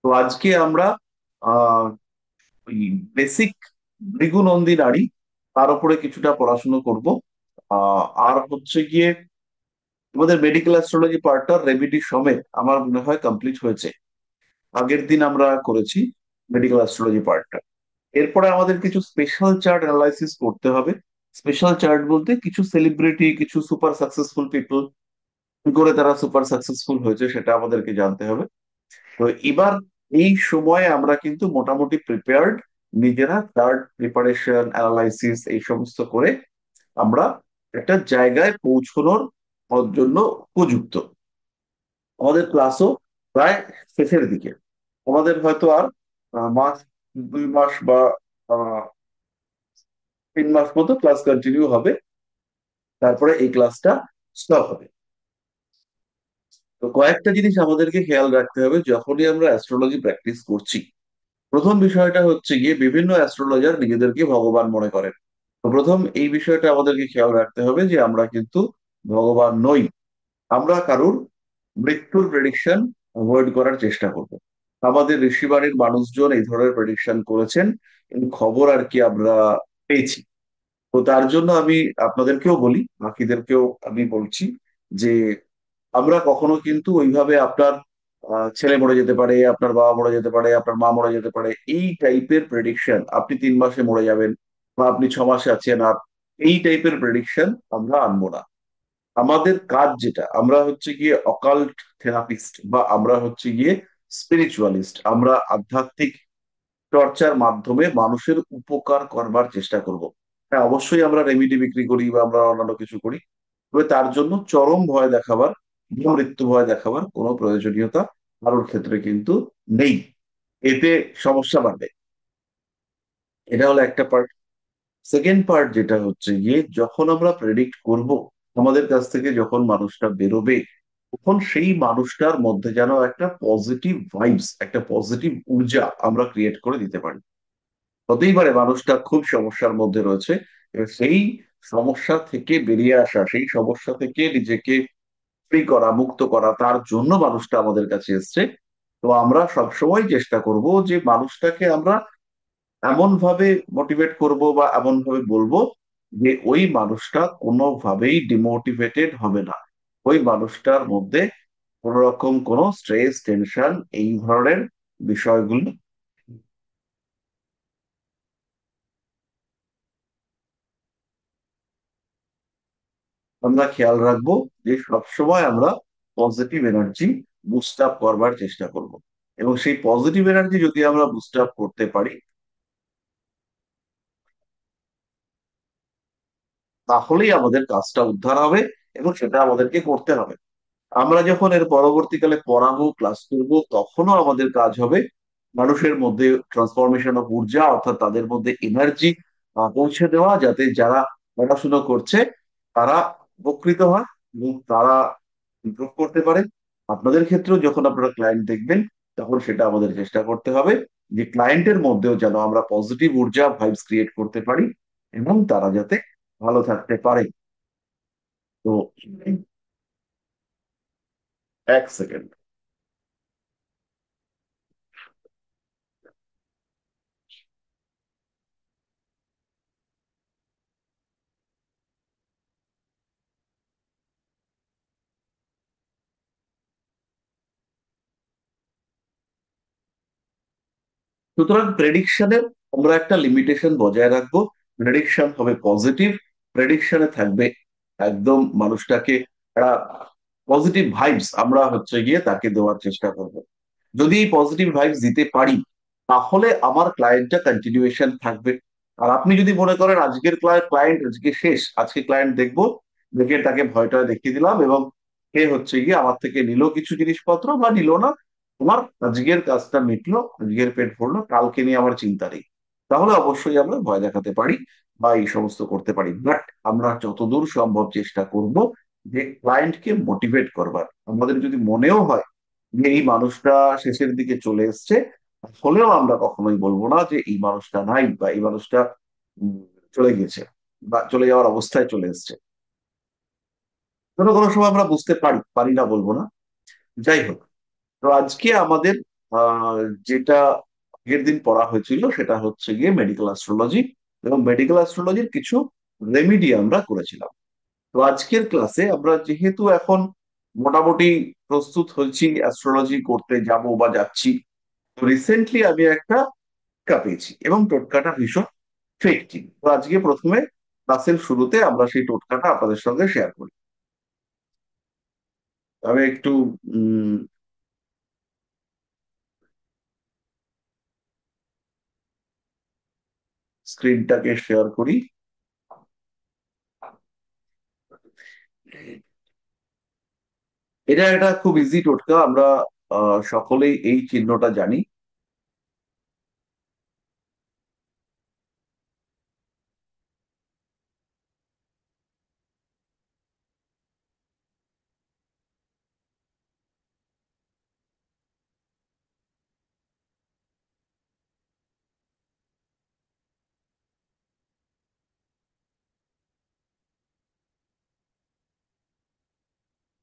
তো আজকে আমরা আহ ওই বেসিক ভৃগুনন্দী নারী তার উপরে কিছুটা পড়াশুনো করব। আর হচ্ছে গিয়ে আমাদের মেডিকেল অ্যাস্ট্রোলজি পার্টটা রেভিটি সমেত আমার মনে হয় কমপ্লিট হয়েছে। আগের দিন আমরা করেছি মেডিকেল অ্যাস্ট্রোলজি পার্টটা। এরপরে আমাদের কিছু স্পেশাল চার্ট অ্যানালাইসিস করতে হবে। স্পেশাল চার্ট বলতে কিছু সেলিব্রিটি, কিছু সুপার সাকসেসফুল পিপল, কি করে তারা সুপার সাকসেসফুল হয়েছে সেটা আমাদেরকে জানতে হবে। তো এবার এই সময়ে আমরা কিন্তু মোটামুটি প্রিপেয়ার্ড, নিজেরা চার্ট প্রিপারেশন অ্যানালাইসিস এই সমস্ত করে আমরা একটা জায়গায় পৌঁছানোর জন্য উপযুক্ত। আমাদের ক্লাসও প্রায় শেষের দিকে। আমাদের হয়তো আর মাস, 2 মাস বা আহ, 3 মাস মতো ক্লাস কন্টিনিউ হবে, তারপরে এই ক্লাসটা স্টপ হবে। তো কয়েকটা জিনিস আমাদেরকে খেয়াল রাখতে হবে যখনই আমরা অ্যাস্ট্রোলজি প্র্যাকটিস করছি। প্রথম বিষয়টা হচ্ছে গিয়ে বিভিন্ন অ্যাস্ট্রোলজার নিজেদেরকে ভগবান মনে করেন। তো প্রথম এই বিষয়টা আমাদেরকে খেয়াল রাখতে হবে যে আমরা কিন্তু ভগবান নই। আমরা কারুর মৃত্যুর প্রেডিকশন অ্যাভয়েড করার চেষ্টা করব। আমাদের ঋষিবাণীর মানুষজন এই ধরনের প্রেডিকশন করেছেন, এই খবর আর কি আমরা পেয়েছি। তো তার জন্য আমি আপনাদেরকেও বলি, বাকিদেরকেও আমি বলছি যে আমরা কখনো কিন্তু ওইভাবে আপনার ছেলে মরে যেতে পারে, আপনার বাবা মরে যেতে পারে, আপনার মা মরে যেতে পারে, এই টাইপের প্রেডিকশন, আপনি 3 মাসে মরে যাবেন বা আপনি 6 মাসে আছেন আর, এই টাইপের প্রেডিকশন আমরা আনবো না। আমাদের কাজ যেটা, আমরা হচ্ছে গিয়ে অকাল্ট থেরাপিস্ট বা আমরা হচ্ছে গিয়ে স্পিরিচুয়ালিস্ট, আমরা আধ্যাত্মিক চর্চার মাধ্যমে মানুষের উপকার করবার চেষ্টা করব। হ্যাঁ, অবশ্যই আমরা রেমিডি বিক্রি করি বা আমরা অন্যান্য কিছু করি, তবে তার জন্য চরম ভয় দেখাবার বা মৃত্যু ভয় দেখাবার কোনো প্রয়োজনীয়তা কারোর ক্ষেত্রে কিন্তু নেই। এতে সমস্যা বাড়বে। এটা হলো একটা পার্ট। সেকেন্ড পার্ট যেটা হচ্ছে গিয়ে, যখন আমরা প্রেডিক্ট করব, আমাদের কাছ থেকে যখন মানুষটা বেরোবে, তখন সেই মানুষটার মধ্যে যেন একটা পজিটিভ ভাইবস, একটা পজিটিভ ঊর্জা আমরা ক্রিয়েট করে দিতে পারি। হতেই পারে মানুষটা খুব সমস্যার মধ্যে রয়েছে, এবার সেই সমস্যা থেকে বেরিয়ে আসা, সেই সমস্যা থেকে নিজেকে ফ্রি করা, মুক্ত করা, তার জন্য মানুষটা আমাদের কাছে এসছে। তো আমরা সবসময় চেষ্টা করব যে মানুষটাকে আমরা এমন ভাবে মোটিভেট করব বা এমন ভাবে বলবো যে ওই মানুষটা কোনোভাবেই ডিমোটিভেটেড হবে না। ওই মানুষটার মধ্যে কোনো রকম কোনো স্ট্রেস, টেনশন, এই ধরনের বিষয়গুলো আমরা খেয়াল রাখবো, যে সবসময় আমরা পজিটিভ এনার্জি বুস্ট আপ করবার চেষ্টা করব। এবং সেই পজিটিভ এনার্জি যদি আমরা বুস্ট আপ করতে পারি, তাহলেই আমাদের কাজটা উদ্ধার হবে এবং সেটা আমাদেরকে করতে হবে। আমরা যখন এর পরবর্তীকালে পড়াবো, ক্লাস করবো, তখনও আমাদের কাজ হবে মানুষের মধ্যে ট্রান্সফরমেশন অফ ঊর্জা, অর্থাৎ তাদের মধ্যে এনার্জি পৌঁছে দেওয়া, যাতে যারা পড়াশোনা করছে তারা উপকৃত হয় এবং তারা ইমপ্রুভ করতে পারে। আপনাদের ক্ষেত্রেও যখন আপনারা ক্লায়েন্ট দেখবেন, তখন সেটা আমাদের চেষ্টা করতে হবে যে ক্লায়েন্টের মধ্যেও যেন আমরা পজিটিভ ঊর্জা, ভাইবস ক্রিয়েট করতে পারি এবং তারা যাতে ভালো থাকতে পারে। তো এক সেকেন্ড। সুতরাং প্রেডিকশনে আমরা একটা লিমিটেশন বজায় রাখবো। প্রেডিকশন হবে পজিটিভ, প্রেডিকশনে থাকবে একদম মানুষটাকে একটা পজিটিভ ভাইবস আমরা হচ্ছে গিয়ে তাকে দেওয়ার চেষ্টা করব। যদি এই পজিটিভ ভাইবস দিতে পারি, তাহলে আমার ক্লায়েন্টটা কন্টিনিউয়েশন থাকবে। আর আপনি যদি মনে করেন আজকের ক্লায়েন্ট আজকে শেষ, আজকে ক্লায়েন্ট দেখবো, দেখে তাকে ভয়টা দেখিয়ে দিলাম এবং সে হচ্ছে গিয়ে আমার থেকে নিল কিছু জিনিসপত্র বা নিল না, তোমার আজকের কাজটা মিটলো, আজকের পেট ভরলো, কালকে নিয়ে আমার চিন্তা নেই, তাহলে অবশ্যই আমরা ভয় দেখাতে পারি বা এই সমস্ত করতে পারি। বাট আমরা যতদূর সম্ভব চেষ্টা করব যে ক্লায়েন্টকে মোটিভেট করবার। আমাদের যদি মনেও হয় যে এই মানুষটা শেষের দিকে চলে এসছে, হলেও আমরা কখনোই বলবো না যে এই মানুষটা নাই বা এই মানুষটা উম, চলে গেছে বা চলে যাওয়ার অবস্থায় চলে এসছে। কোনো কোনো সময় আমরা বুঝতে পারি, পারি না বলবো না। যাই হোক, তো আজকে আমাদের আহ, যেটা আগের দিন পড়া হয়েছিল সেটা হচ্ছে গিয়ে মেডিকেল অ্যাস্ট্রোলজি, এবং মেডিকেল অ্যাস্ট্রোলজির কিছু রেমিডি আমরা করেছিলাম। তো আজকের ক্লাসে আমরা যেহেতু এখন মোটামুটি প্রস্তুত হচ্ছি অ্যাস্ট্রোলজি করতে যাব বা যাচ্ছি, তো রিসেন্টলি আমি একটা টোটকা পেয়েছি এবং টোটকাটা ভীষণ ইফেক্টিভ। তো আজকে প্রথমে ক্লাসের শুরুতে আমরা সেই টোটকাটা আপনাদের সঙ্গে শেয়ার করি। আমি একটু স্ক্রিনটাকে শেয়ার করি। এটা একটা খুব ইজি টোটকা, আমরা সকলেই এই চিহ্নটা জানি।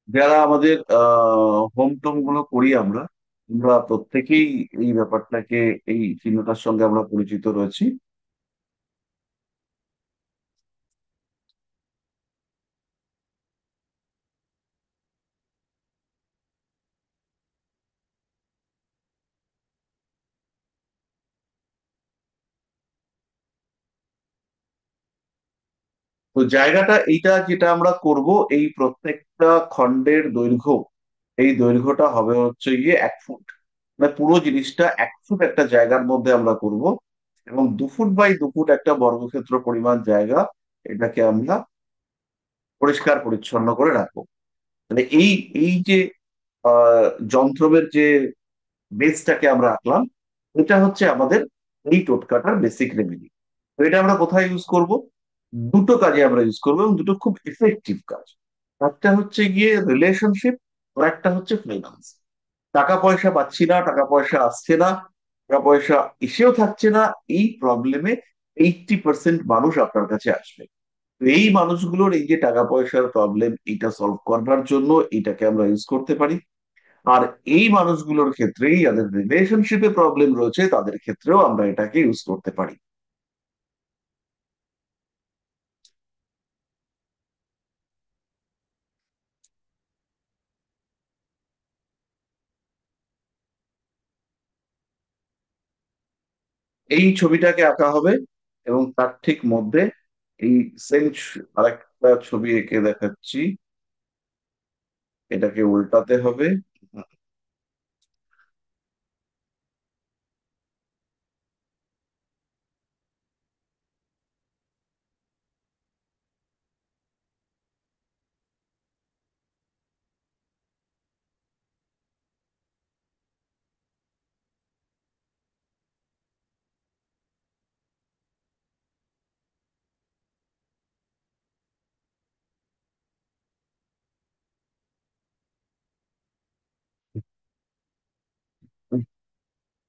যারা আমাদের হোম টোম গুলো করি আমরা, আমরা প্রত্যেকেই এই ব্যাপারটাকে, এই চিহ্নটার সঙ্গে আমরা পরিচিত রয়েছি। তো জায়গাটা এইটা যেটা আমরা করব, এই প্রত্যেকটা খণ্ডের দৈর্ঘ্য, এই দৈর্ঘ্যটা হবে হচ্ছে গিয়ে 1 ফুট। মানে পুরো জিনিসটা 1 ফুট একটা জায়গার মধ্যে আমরা করব, এবং 2 ফুট বাই 2 ফুট একটা বর্গক্ষেত্র পরিমাণ জায়গা, এটাকে আমরা পরিষ্কার পরিচ্ছন্ন করে রাখবো। মানে এই এই যে আহ যন্ত্রমের যে বেসটাকে আমরা আঁকলাম, এটা হচ্ছে আমাদের এই টোটকাটার বেসিক রেমেডি। তো এটা আমরা কোথায় ইউজ করব? দুটো কাজে আমরা ইউজ করবো, এবং দুটো খুব ইফেক্টিভ কাজ। একটা হচ্ছে গিয়ে রিলেশনশিপ, আর একটা হচ্ছে ফাইন্যান্স। টাকা পয়সা পাচ্ছি না, টাকা পয়সা আসছে না, টাকা পয়সা এসেও থাকছে না, এই প্রবলেমে 80% মানুষ আপনার কাছে আসবে। তো এই মানুষগুলোর এই যে টাকা পয়সার প্রবলেম, এটা সলভ করবার জন্য এটাকে আমরা ইউজ করতে পারি। আর এই মানুষগুলোর ক্ষেত্রেই, যাদের রিলেশনশিপে প্রবলেম রয়েছে, তাদের ক্ষেত্রেও আমরা এটাকে ইউজ করতে পারি। এই ছবিটাকে আঁকা হবে, এবং তার ঠিক মধ্যে এই সেম আরেকটা ছবি এঁকে দেখাচ্ছি। এটাকে উল্টাতে হবে।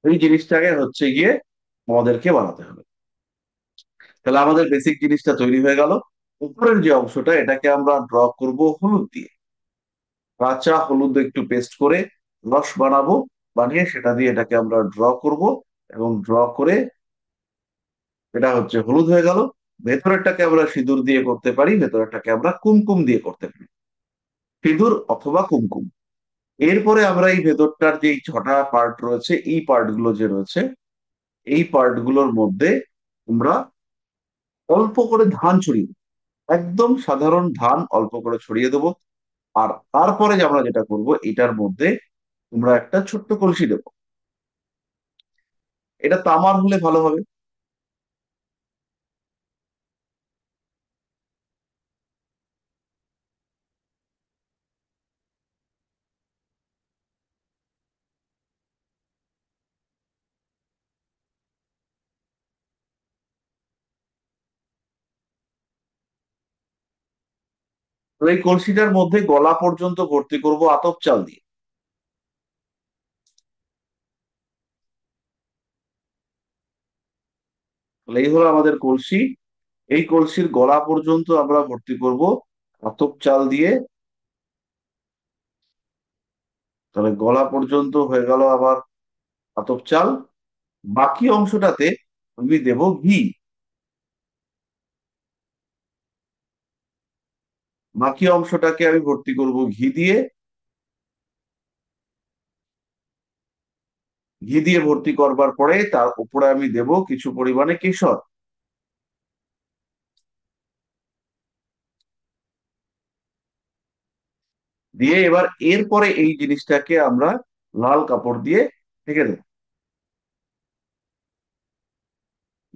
এই জিনিসটাকে হচ্ছে গিয়ে আমাদেরকে বানাতে হবে। তাহলে আমাদের বেসিক জিনিসটা তৈরি হয়ে গেল। উপরের যে অংশটা, এটাকে আমরা ড্র করব হলুদ দিয়ে। কাঁচা হলুদ একটু পেস্ট করে রস বানাবো, বানিয়ে সেটা দিয়ে এটাকে আমরা ড্র করব, এবং ড্র করে এটা হচ্ছে হলুদ হয়ে গেল। ভেতরেরটাকে আমরা সিঁদুর দিয়ে করতে পারি, ভেতরেরটাকে আমরা কুমকুম দিয়ে করতে পারি, সিঁদুর অথবা কুমকুম। এরপরে আমরা এই ভেতরটার যে 6টা পার্ট রয়েছে, এই পার্ট গুলো যে রয়েছে, এই পার্ট গুলোর মধ্যে আমরা অল্প করে ধান ছড়িয়ে দেবো। একদম সাধারণ ধান অল্প করে ছড়িয়ে দেবো। আর তারপরে যে আমরা যেটা করব, এটার মধ্যে আমরা একটা ছোট্ট কলসি দেবো। এটা তামার হলে ভালো হবে। তো এই কলসিটার মধ্যে গলা পর্যন্ত ভর্তি করব আতপ চাল দিয়ে। তাহলে এই হলো আমাদের কলসি। এই কলসির গলা পর্যন্ত আমরা ভর্তি করব আতপ চাল দিয়ে। তাহলে গলা পর্যন্ত হয়ে গেল আমার আতপ চাল। বাকি অংশটাতে আমি দেব ঘি। বাকি অংশটাকে আমি ভর্তি করব ঘি দিয়ে। ঘি দিয়ে ভর্তি করবার পরে তার উপরে আমি দেব কিছু পরিমাণে কেশর। দিয়ে এবার এরপরে এই জিনিসটাকে আমরা লাল কাপড় দিয়ে ঢেকে দেব।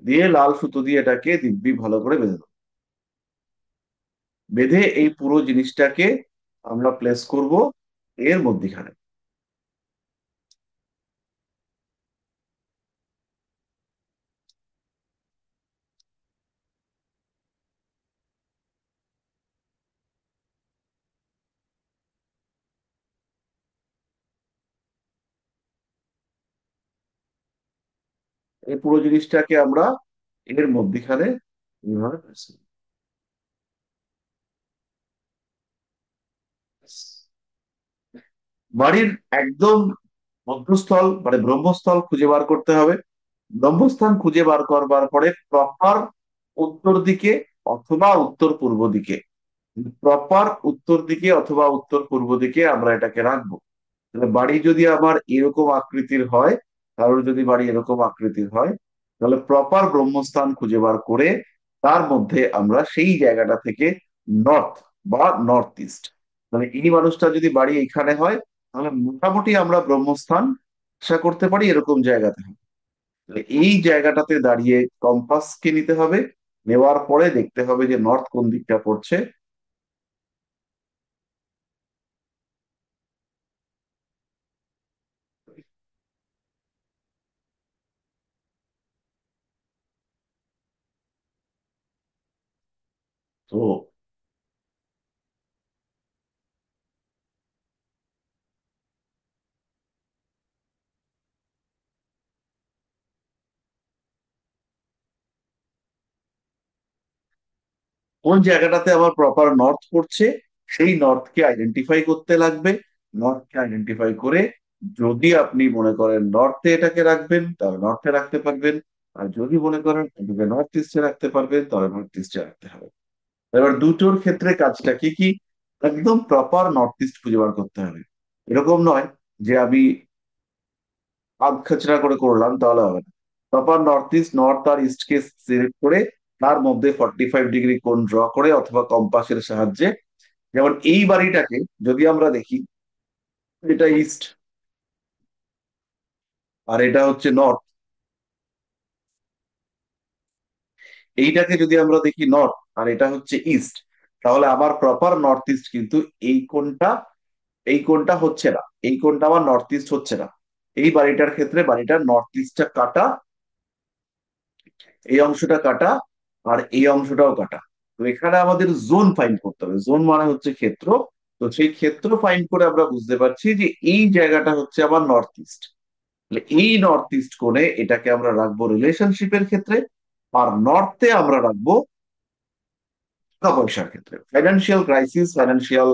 দিয়ে লাল সুতো দিয়ে এটাকে দিব্যি ভালো করে বেঁধে দেবো। বেঁধে এই পুরো জিনিসটাকে আমরা প্লেস করব এর মধ্যিখানে। এই পুরো জিনিসটাকে আমরা এর মধ্যিখানে এইভাবে place করব। বাড়ির একদম মধ্যস্থল মানে ব্রহ্মস্থল খুঁজে বার করতে হবে। ব্রহ্মস্থান খুঁজে বার করবার পরে প্রপার উত্তর দিকে অথবা উত্তর পূর্ব দিকে, প্রপার উত্তর দিকে অথবা উত্তর পূর্ব দিকে আমরা এটাকে রাখবো। তাহলে বাড়ি যদি আমার এরকম আকৃতির হয়, কারোর যদি বাড়ি এরকম আকৃতির হয়, তাহলে প্রপার ব্রহ্মস্থান খুঁজে বার করে তার মধ্যে আমরা সেই জায়গাটা থেকে নর্থ বা নর্থ ইস্ট, মানে এই মানুষটা যদি বাড়ি এইখানে হয়, তাহলে মোটামুটি আমরা ব্রহ্মস্থান আশা করতে পারি এরকম জায়গাতে হবে। তাহলে এই জায়গাটাতে দাঁড়িয়ে কম্পাসকে নিতে হবে। নেওয়ার পরে দেখতে হবে যে নর্থ কোন দিকটা পড়ছে। তো কোন জায়গাটাতে আমার প্রপার নর্থ পড়ছে সেই নর্থকে আইডেন্টিফাই করতে লাগবে। নর্থকে আইডেন্টিফাই করে যদি আপনি মনে করেন নর্থে এটাকে রাখবেন তাহলে নর্থে রাখতে পারবেন। আর যদি মনে করেন এটাকে নর্থ ইস্টে রাখতে পারবেন তাহলে নর্থ ইস্টে রাখতে হবে। এবার দুটোর ক্ষেত্রে কাজটা কি কি, একদম প্রপার নর্থ ইস্ট খুঁজে বার করতে হবে। এরকম নয় যে আমি আধ খাচড়া করে করলাম, তাহলে হবে না। প্রপার নর্থ ইস্ট, নর্থ আর ইস্ট কে সিলেক্ট করে তার মধ্যে 45 ডিগ্রি কোণ ড্র করে অথবা কম্পাসের সাহায্যে, যেমন এই বাড়িটাকে যদি আমরা দেখি, এটা ইস্ট আর এটা হচ্ছে নর্থ, এইটাকে যদি আমরা দেখি নর্থ আর এটা হচ্ছে ইস্ট, তাহলে আমার প্রপার নর্থ ইস্ট কিন্তু এই কোণটা, এই কোণটা হচ্ছে না, এই কোণটা আমার নর্থ ইস্ট হচ্ছে না। এই বাড়িটার ক্ষেত্রে বাড়িটার নর্থ ইস্টটা কাটা, এই অংশটা কাটা, আর এই অংশটাও কাটা। তো এখানে আমাদের জোন ফাইন্ড করতে হবে। জোন মানে হচ্ছে ক্ষেত্র। তো সেই ক্ষেত্র ফাইন্ড করে আমরা বুঝতে পারছি যে এই জায়গাটা হচ্ছে আমার নর্থ ইস্ট। তাহলে এই নর্থ ইস্ট কোণে এটাকে আমরা রাখবো রিলেশনশিপের ক্ষেত্রে, আর নর্থে আমরা রাখবো টাকা পয়সার ক্ষেত্রে। ফাইন্যান্সিয়াল ক্রাইসিস, ফাইন্যান্সিয়াল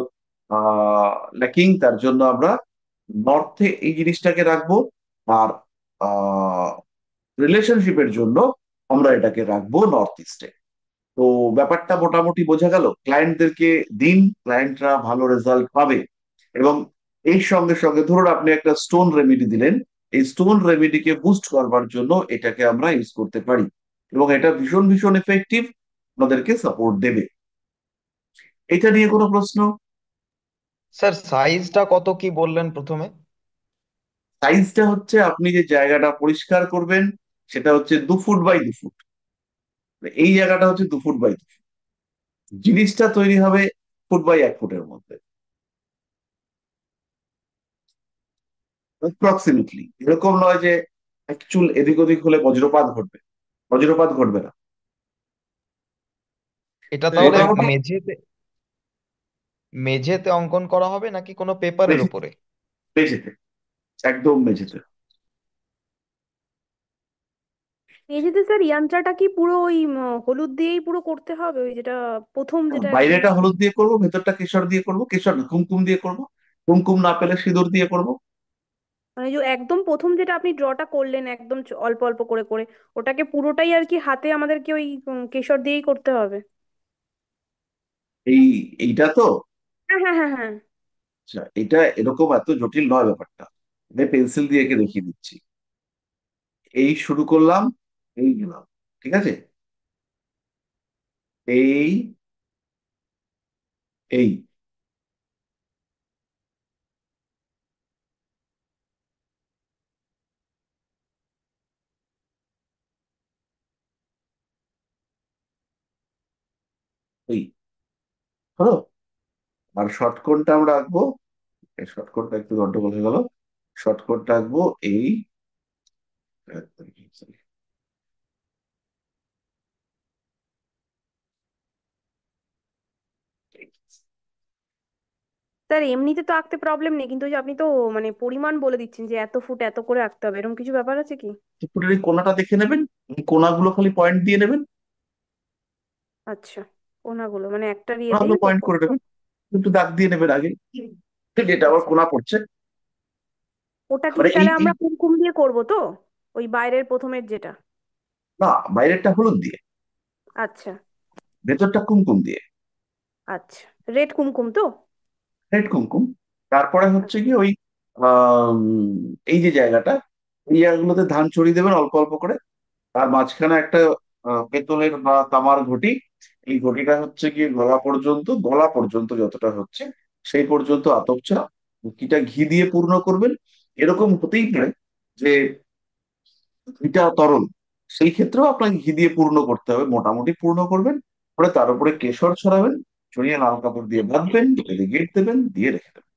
ল্যাকিং, তার জন্য আমরা নর্থে এই জিনিসটাকে রাখবো। আর রিলেশনশিপের জন্য আমরা এটাকে রাখবো নর্থ ইস্টে। তো ব্যাপারটা মোটামুটি বোঝা গেল। ক্লায়েন্টদেরকে দিন, ক্লায়েন্টরা ভালো রেজাল্ট পাবে। এবং এই সঙ্গে সঙ্গে ধরুন আপনি একটা স্টোন রেমেডি দিলেন, এই স্টোন রেমেডিকে বুস্ট করবার জন্য এটাকে আমরা ইউজ করতে পারি এবং এটা ভীষণ ভীষণ এফেক্টিভ, আমাদেরকে সাপোর্ট দেবে। এটা নিয়ে কোনো প্রশ্ন? স্যার সাইজটা কত কি বললেন প্রথমে? সাইজটা হচ্ছে আপনি যে জায়গাটা পরিষ্কার করবেন সেটা হচ্ছে 2 ফুট বাই 2 ফুট। এই জায়গাটা হচ্ছে 2 ফুট বাই 2 ফুট। জিনিসটা তৈরি হবে 1 ফুট বাই 1 ফুটের মধ্যে অ্যাপ্রক্সিমেটলি। এরকম নয় যে এক চুল এদিক ওদিক হলে বজ্রপাত ঘটবে, বজ্রপাত ঘটবে না। এটা তাহলে মোটামুটি মেঝেতে মেঝেতে অঙ্কন করা হবে নাকি কোনো পেপারের মেঝেতে, উপরে? মেঝেতে, একদম মেঝেতে। মেঝেতে স্যার ইয়ান্ত্রাটা কি পুরো ওই হলুদ দিয়েই পুরো করতে হবে, ওই যেটা প্রথম যেটা আর কি? বাইরেটা হলুদ দিয়ে করবো, ভেতরটা কেশর দিয়ে করবো, কেশর না কুমকুম দিয়ে করবো। কুমকুম না পেলে সিঁদুর দিয়ে করবো। মানে যে একদম প্রথম যেটা আপনি ড্রটা করলেন একদম অল্প অল্প করে করে, ওটাকে পুরোটাই আর কি হাতে আমাদেরকে ওই কেশর দিয়েই করতে হবে? এই এইটা তো, হ্যাঁ হ্যাঁ হ্যাঁ হ্যাঁ। আচ্ছা, এটা এরকম এত জটিল নয় ব্যাপারটা। আমি পেন্সিল দিয়ে এঁকে দেখিয়ে দিচ্ছি। এই শুরু করলাম, এই গেলাম, ঠিক আছে, এই, এই, এই হলো। আর শর্টকোণটা আমরা আঁকবো, এই শর্টকোণটা একটু গন্ডগোল হয়ে গেল। শর্টকোণটা আঁকবো এই, স্যার এমনিতে তো আঁকতে প্রবলেম নেই, কিন্তু ওই যে আপনি তো মানে পরিমাণ বলে দিচ্ছেন যে এত ফুট এত করে আঁকতে হবে, এরকম কিছু ব্যাপার আছে কি? ত্রিপুরের এই কোনাটা দেখে নেবেন, এই কোনাগুলো খালি পয়েন্ট দিয়ে নেবেন, আচ্ছা, কোনাগুলো মানে একটা কোনাগুলো ইয়েতেই পয়েন্ট করে নেবেন, একটু দাগ দিয়ে নেবেন আগে, যেটা আবার আচ্ছা, কোনা পড়ছে। ওটা কি এবারে এই তাহলে এই, আমরা কুমকুম দিয়ে করব তো? ওই বাইরের প্রথমের যেটা? না, বাইরেরটা হলুদ দিয়ে, আচ্ছা ভেতরটা কুমকুম দিয়ে, আচ্ছা, রেড কুমকুম তো? রেড কুমকুম। তারপরে হচ্ছে আচ্ছা কি ওই আম, এই যে জায়গাটা, এই জায়গাগুলোতে ধান ছড়িয়ে দেবেন অল্প অল্প করে। আর মাঝখানে একটা পেতলের বা তামার ঘটি, এই ঘটিটা হচ্ছে গিয়ে গলা পর্যন্ত যতটা হচ্ছে সেই পর্যন্ত আতপ চাপ, ঘিটা ঘি দিয়ে পূর্ণ করবেন। এরকম হতেই পারে যে ঘিটা তরল, সেই ক্ষেত্রেও আপনাকে ঘি দিয়ে পূর্ণ করতে হবে, মোটামুটি পূর্ণ করবেন। পরে তার উপরে কেশর ছড়াবেন, ছড়িয়ে লাল কাপড় দিয়ে বাঁধবেন, বেঁধে গেট দেবেন, দিয়ে রেখে দেবেন।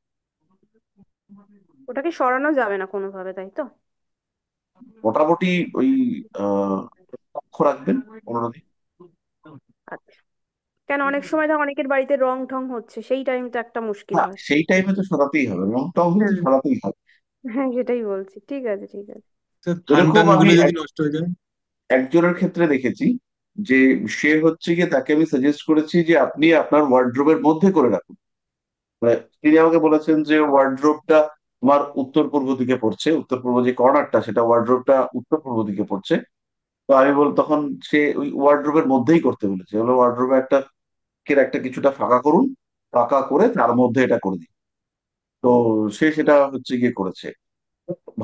ওটাকে সরানো যাবে না কোনোভাবে, তাই তো? মোটামুটি ওই লক্ষ্য রাখবেন 15 দিন। আচ্ছা, কেন অনেক সময় ধর অনেকের বাড়িতে রং ঠং হচ্ছে, সেই টাইমটা একটা মুশকিল হ্যাঁ, হয়। সেই টাইমে তো সরাতেই হবে, রং টং হলে তো হ্যাঁ সরাতেই হবে। হ্যাঁ, সেটাই বলছি, ঠিক আছে ঠিক আছে। স্যার ধান এরকম টান আমি গুলো যদি নষ্ট হয়ে যায়? একজনের ক্ষেত্রে দেখেছি যে সে হচ্ছে গিয়ে, তাকে আমি সাজেস্ট করেছি যে আপনি আপনার ওয়ার্ড্রোবের মধ্যে করে রাখুন। মানে তিনি আমাকে বলেছেন যে ওয়ার্ড্রোবটা তোমার উত্তর পূর্ব দিকে পড়ছে, উত্তর পূর্ব যে কর্নারটা সেটা ওয়ার্ড্রোবটা উত্তর পূর্ব দিকে পড়ছে। তো আমি তখন সে ওই ওয়ার্ড্রোবের মধ্যেই করতে বলেছে, হলো ওয়ার্ড্রোবে একটা একটা কিছুটা ফাঁকা করুন, ফাঁকা করে তার মধ্যে এটা করে দিন। তো সে সেটা হচ্ছে গিয়ে করেছে,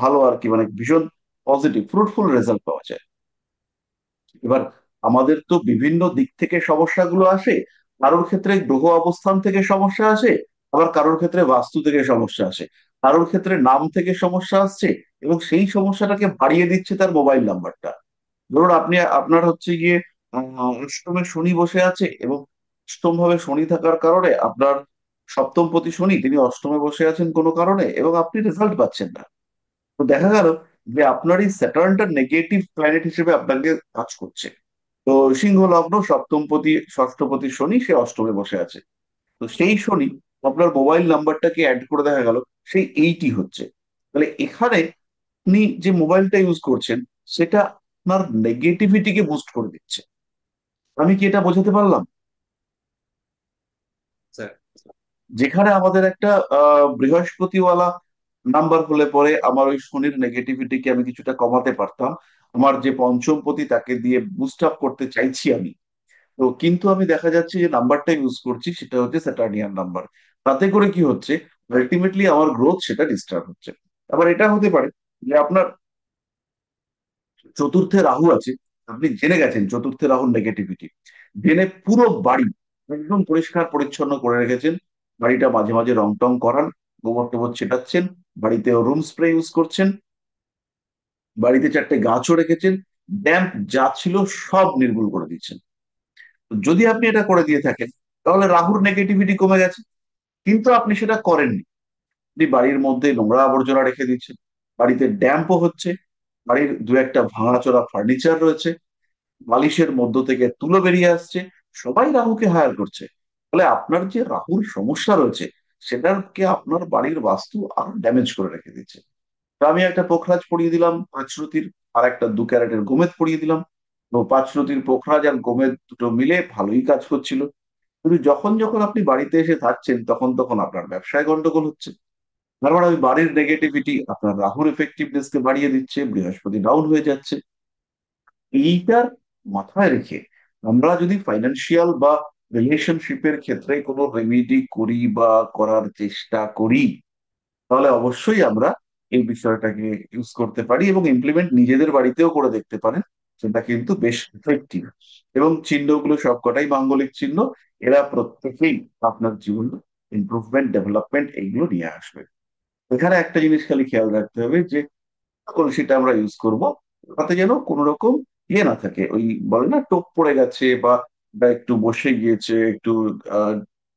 ভালো আর কি, মানে ভীষণ পজিটিভ ফ্রুটফুল রেজাল্ট পাওয়া যায়। এবার আমাদের তো বিভিন্ন দিক থেকে সমস্যাগুলো আসে, কারোর ক্ষেত্রে গ্রহ অবস্থান থেকে সমস্যা আসে, আবার কারোর ক্ষেত্রে বাস্তু থেকে সমস্যা আসে, কারোর ক্ষেত্রে নাম থেকে সমস্যা আসছে, এবং সেই সমস্যাটাকে বাড়িয়ে দিচ্ছে তার মোবাইল নাম্বারটা। ধরুন আপনি, আপনার হচ্ছে গিয়ে অষ্টমে শনি বসে আছে, এবং অষ্টম ভাবে শনি থাকার কারণে আপনার সপ্তমপতি শনি তিনি অষ্টমে বসে আছেন কোনো কারণে, এবং আপনি রেজাল্ট পাচ্ছেন না। তো দেখা গেল যে আপনার এই স্যাটার্নটা নেগেটিভ প্ল্যানেট হিসেবে আপনাকে কাজ করছে। তো সিংহ লগ্ন, সপ্তমপতি ষষ্ঠপতি শনি, সে অষ্টমে বসে আছে। তো সেই শনি আপনার মোবাইল নাম্বারটাকে অ্যাড করে দেখা গেল সেই এইটি হচ্ছে। তাহলে এখানে আপনি যে মোবাইলটা ইউজ করছেন সেটা আপনার নেগেটিভিটিকে বুস্ট করে দিচ্ছে। আমি কি এটা বোঝাতে পারলাম? স্যার যেখানে আমাদের একটা বৃহস্পতিওয়ালা নাম্বার হলে পরে আমার ওই শনির নেগেটিভিটিকে আমি কিছুটা কমাতে পারতাম, আমার যে পঞ্চমপতি তাকে দিয়ে বুস্ট আপ করতে চাইছি আমি। তো কিন্তু আমি দেখা যাচ্ছে যে নাম্বারটা ইউজ করছি সেটা হচ্ছে স্যাটার্নিয়ান নাম্বার। তাতে করে কি হচ্ছে, আলটিমেটলি আমার গ্রোথ সেটা ডিস্টার্ব হচ্ছে। আবার এটা হতে পারে যে আপনার চতুর্থে রাহু আছে, আপনি জেনে গেছেন চতুর্থে রাহুর নেগেটিভিটি, জেনে পুরো বাড়ি একদম পরিষ্কার পরিচ্ছন্ন করে রেখেছেন, বাড়িটা মাঝে মাঝে রং টং করান, গোবর টোবর ছেটাচ্ছেন, বাড়িতে রুম স্প্রে ইউজ করছেন, বাড়িতে চারটে গাছও রেখেছেন, ড্যাম্প যা ছিল সব নির্মূল করে দিচ্ছেন। তো যদি আপনি এটা করে দিয়ে থাকেন তাহলে রাহুর নেগেটিভিটি কমে গেছে। কিন্তু আপনি সেটা করেননি, আপনি বাড়ির মধ্যে নোংরা আবর্জনা রেখে দিচ্ছেন, বাড়িতে ড্যাম্পও হচ্ছে, বাড়ির দু একটা ভাঙাচোরা ফার্নিচার রয়েছে, বালিশের মধ্য থেকে তুলো বেরিয়ে আসছে, সবাই রাহুকে হায়ার করছে। ফলে আপনার যে রাহুর সমস্যা রয়েছে সেটাকে আপনার বাড়ির বাস্তু আরো ড্যামেজ করে রেখে দিচ্ছে। তো আমি একটা পোখরাজ পরিয়ে দিলাম 5 রতির, আর একটা 2 ক্যারেটের গোমেদ পরিয়ে দিলাম। তো 5 রতির পোখরাজ আর গোমেদ দুটো মিলে ভালোই কাজ করছিল। কিন্তু যখন যখন আপনি বাড়িতে এসে থাকছেন তখন তখন আপনার ব্যবসায় গন্ডগোল হচ্ছে। তার মানে ওই বাড়ির নেগেটিভিটি আপনার রাহুর এফেক্টিভনেস কে বাড়িয়ে দিচ্ছে, বৃহস্পতি ডাউন হয়ে যাচ্ছে। এইটার মাথায় রেখে আমরা যদি ফাইন্যান্সিয়াল বা রিলেশনশিপের ক্ষেত্রে কোনো রেমেডি করি বা করার চেষ্টা করি, তাহলে অবশ্যই আমরা এই বিষয়টাকে ইউজ করতে পারি এবং ইমপ্লিমেন্ট নিজেদের বাড়িতেও করে দেখতে পারেন। সেটা কিন্তু বেশ ইফেক্টিভ। এবং চিহ্নগুলো সবকটাই মাঙ্গলিক চিহ্ন। এরা প্রত্যেকেই আপনার জীবনে ইমপ্রুভমেন্ট, ডেভেলপমেন্ট এইগুলো নিয়ে আসবে। এখানে একটা জিনিস খালি খেয়াল রাখতে হবে যে কলসিটা আমরা ইউজ করব, তাতে যেন কোনো রকম ইয়ে না থাকে, ওই বলে না টোপ পড়ে গেছে বা বা একটু বসে গিয়েছে, একটু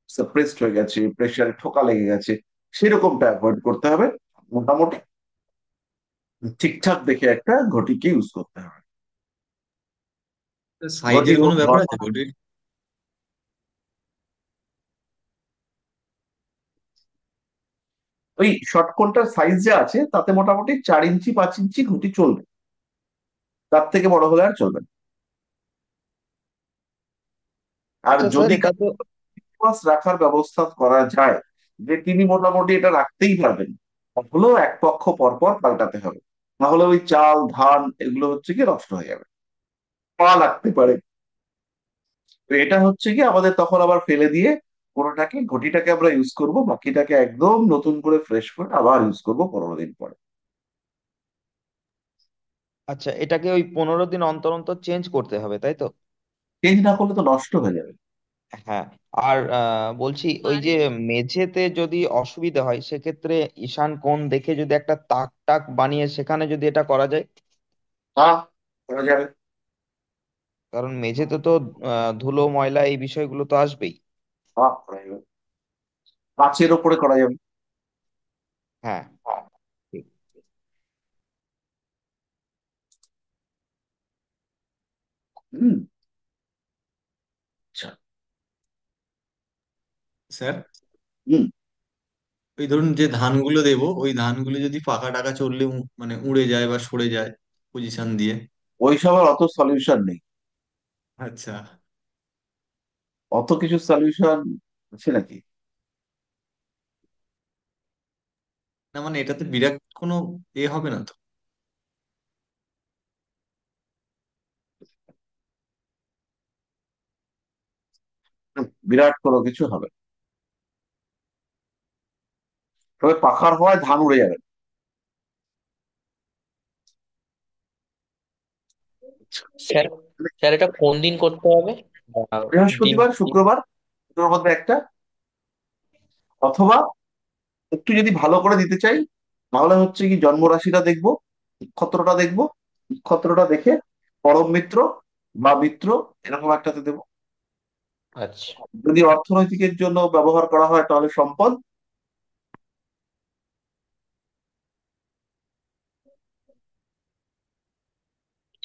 সাপ্রেসড হয়ে গেছে, প্রেসারে ঠোকা লেগে গেছে, সেরকমটা অ্যাভয়েড করতে হবে। মোটামুটি ঠিকঠাক দেখে একটা ঘটিকে ইউজ করতে হবে। ঘটি সাইজের কোনো হোক ব্যাপার ঘট, আছে ঘটির? ওই শর্টকোনটার সাইজ যা আছে তাতে মোটামুটি 4 ইঞ্চি 5 ইঞ্চি ঘটি চলবে, তার থেকে বড় হলে আর চলবে না। আর আচ্ছা স্যার, যদি এটা তো মাছ রাখার ব্যবস্থা করা যায় যে তিনি মোটামুটি এটা রাখতেই পারবেন, তাহলেও এক পক্ষ পর পর পাল্টাতে হবে। নাহলে ওই চাল ধান এগুলো হচ্ছে কি নষ্ট হয়ে যাবে, পা লাগতে পারে। তো এটা হচ্ছে কি আমাদের তখন আবার ফেলে দিয়ে পুরোটাকে ঘটিটাকে আমরা ইউজ করব, বাকিটাকে একদম নতুন করে ফ্রেশ করে আবার ইউজ করব 15 দিন পরে। আচ্ছা, এটাকে ওই 15 দিন অন্তর অন্তর চেঞ্জ করতে হবে, তাই তো? চেঞ্জ না করলে তো নষ্ট হয়ে যাবে। হ্যাঁ। আর বলছি, ওই যে মেঝেতে যদি অসুবিধা হয় সেক্ষেত্রে ঈশান কোণ দেখে যদি একটা তাক টাক বানিয়ে সেখানে যদি এটা করা যায়। হ্যাঁ, করা যাবে। কারণ মেঝেতে তো ধুলো ময়লা এই বিষয়গুলো তো আসবেই। হ্যাঁ, করা যাবে। কাচের ওপরে করা যাবে। হ্যাঁ, ঠিক। হুম। আচ্ছা। স্যার, হুম। ওই ধরুন যে ধানগুলো দেবো, ওই ধানগুলো যদি পাকা টাকা চললে মানে উড়ে যায় বা সরে যায় পজিশন দিয়ে। ওইসব আর অত সলিউশন নেই, আচ্ছা। অত কিছু সলিউশন আছে নাকি? না মানে এটাতে বিরাট কোনো হবে না তো? বিরাট কোনো কিছু হবে না। তবে পাখার হওয়ায় ধান উড়ে যাবে। স্যার, স্যার এটা কোন দিন করতে হবে? দিন। বৃহস্পতিবার শুক্রবার দুটোর মধ্যে একটা, অথবা একটু যদি ভালো করে দিতে চাই তাহলে হচ্ছে কি জন্ম রাশিটা দেখবো, নক্ষত্রটা দেখবো, নক্ষত্রটা দেখে পরম মিত্র বা মিত্র এরকম একটাতে দেবো। আচ্ছা, যদি অর্থনৈতিকের জন্য ব্যবহার করা হয় তাহলে সম্পদ।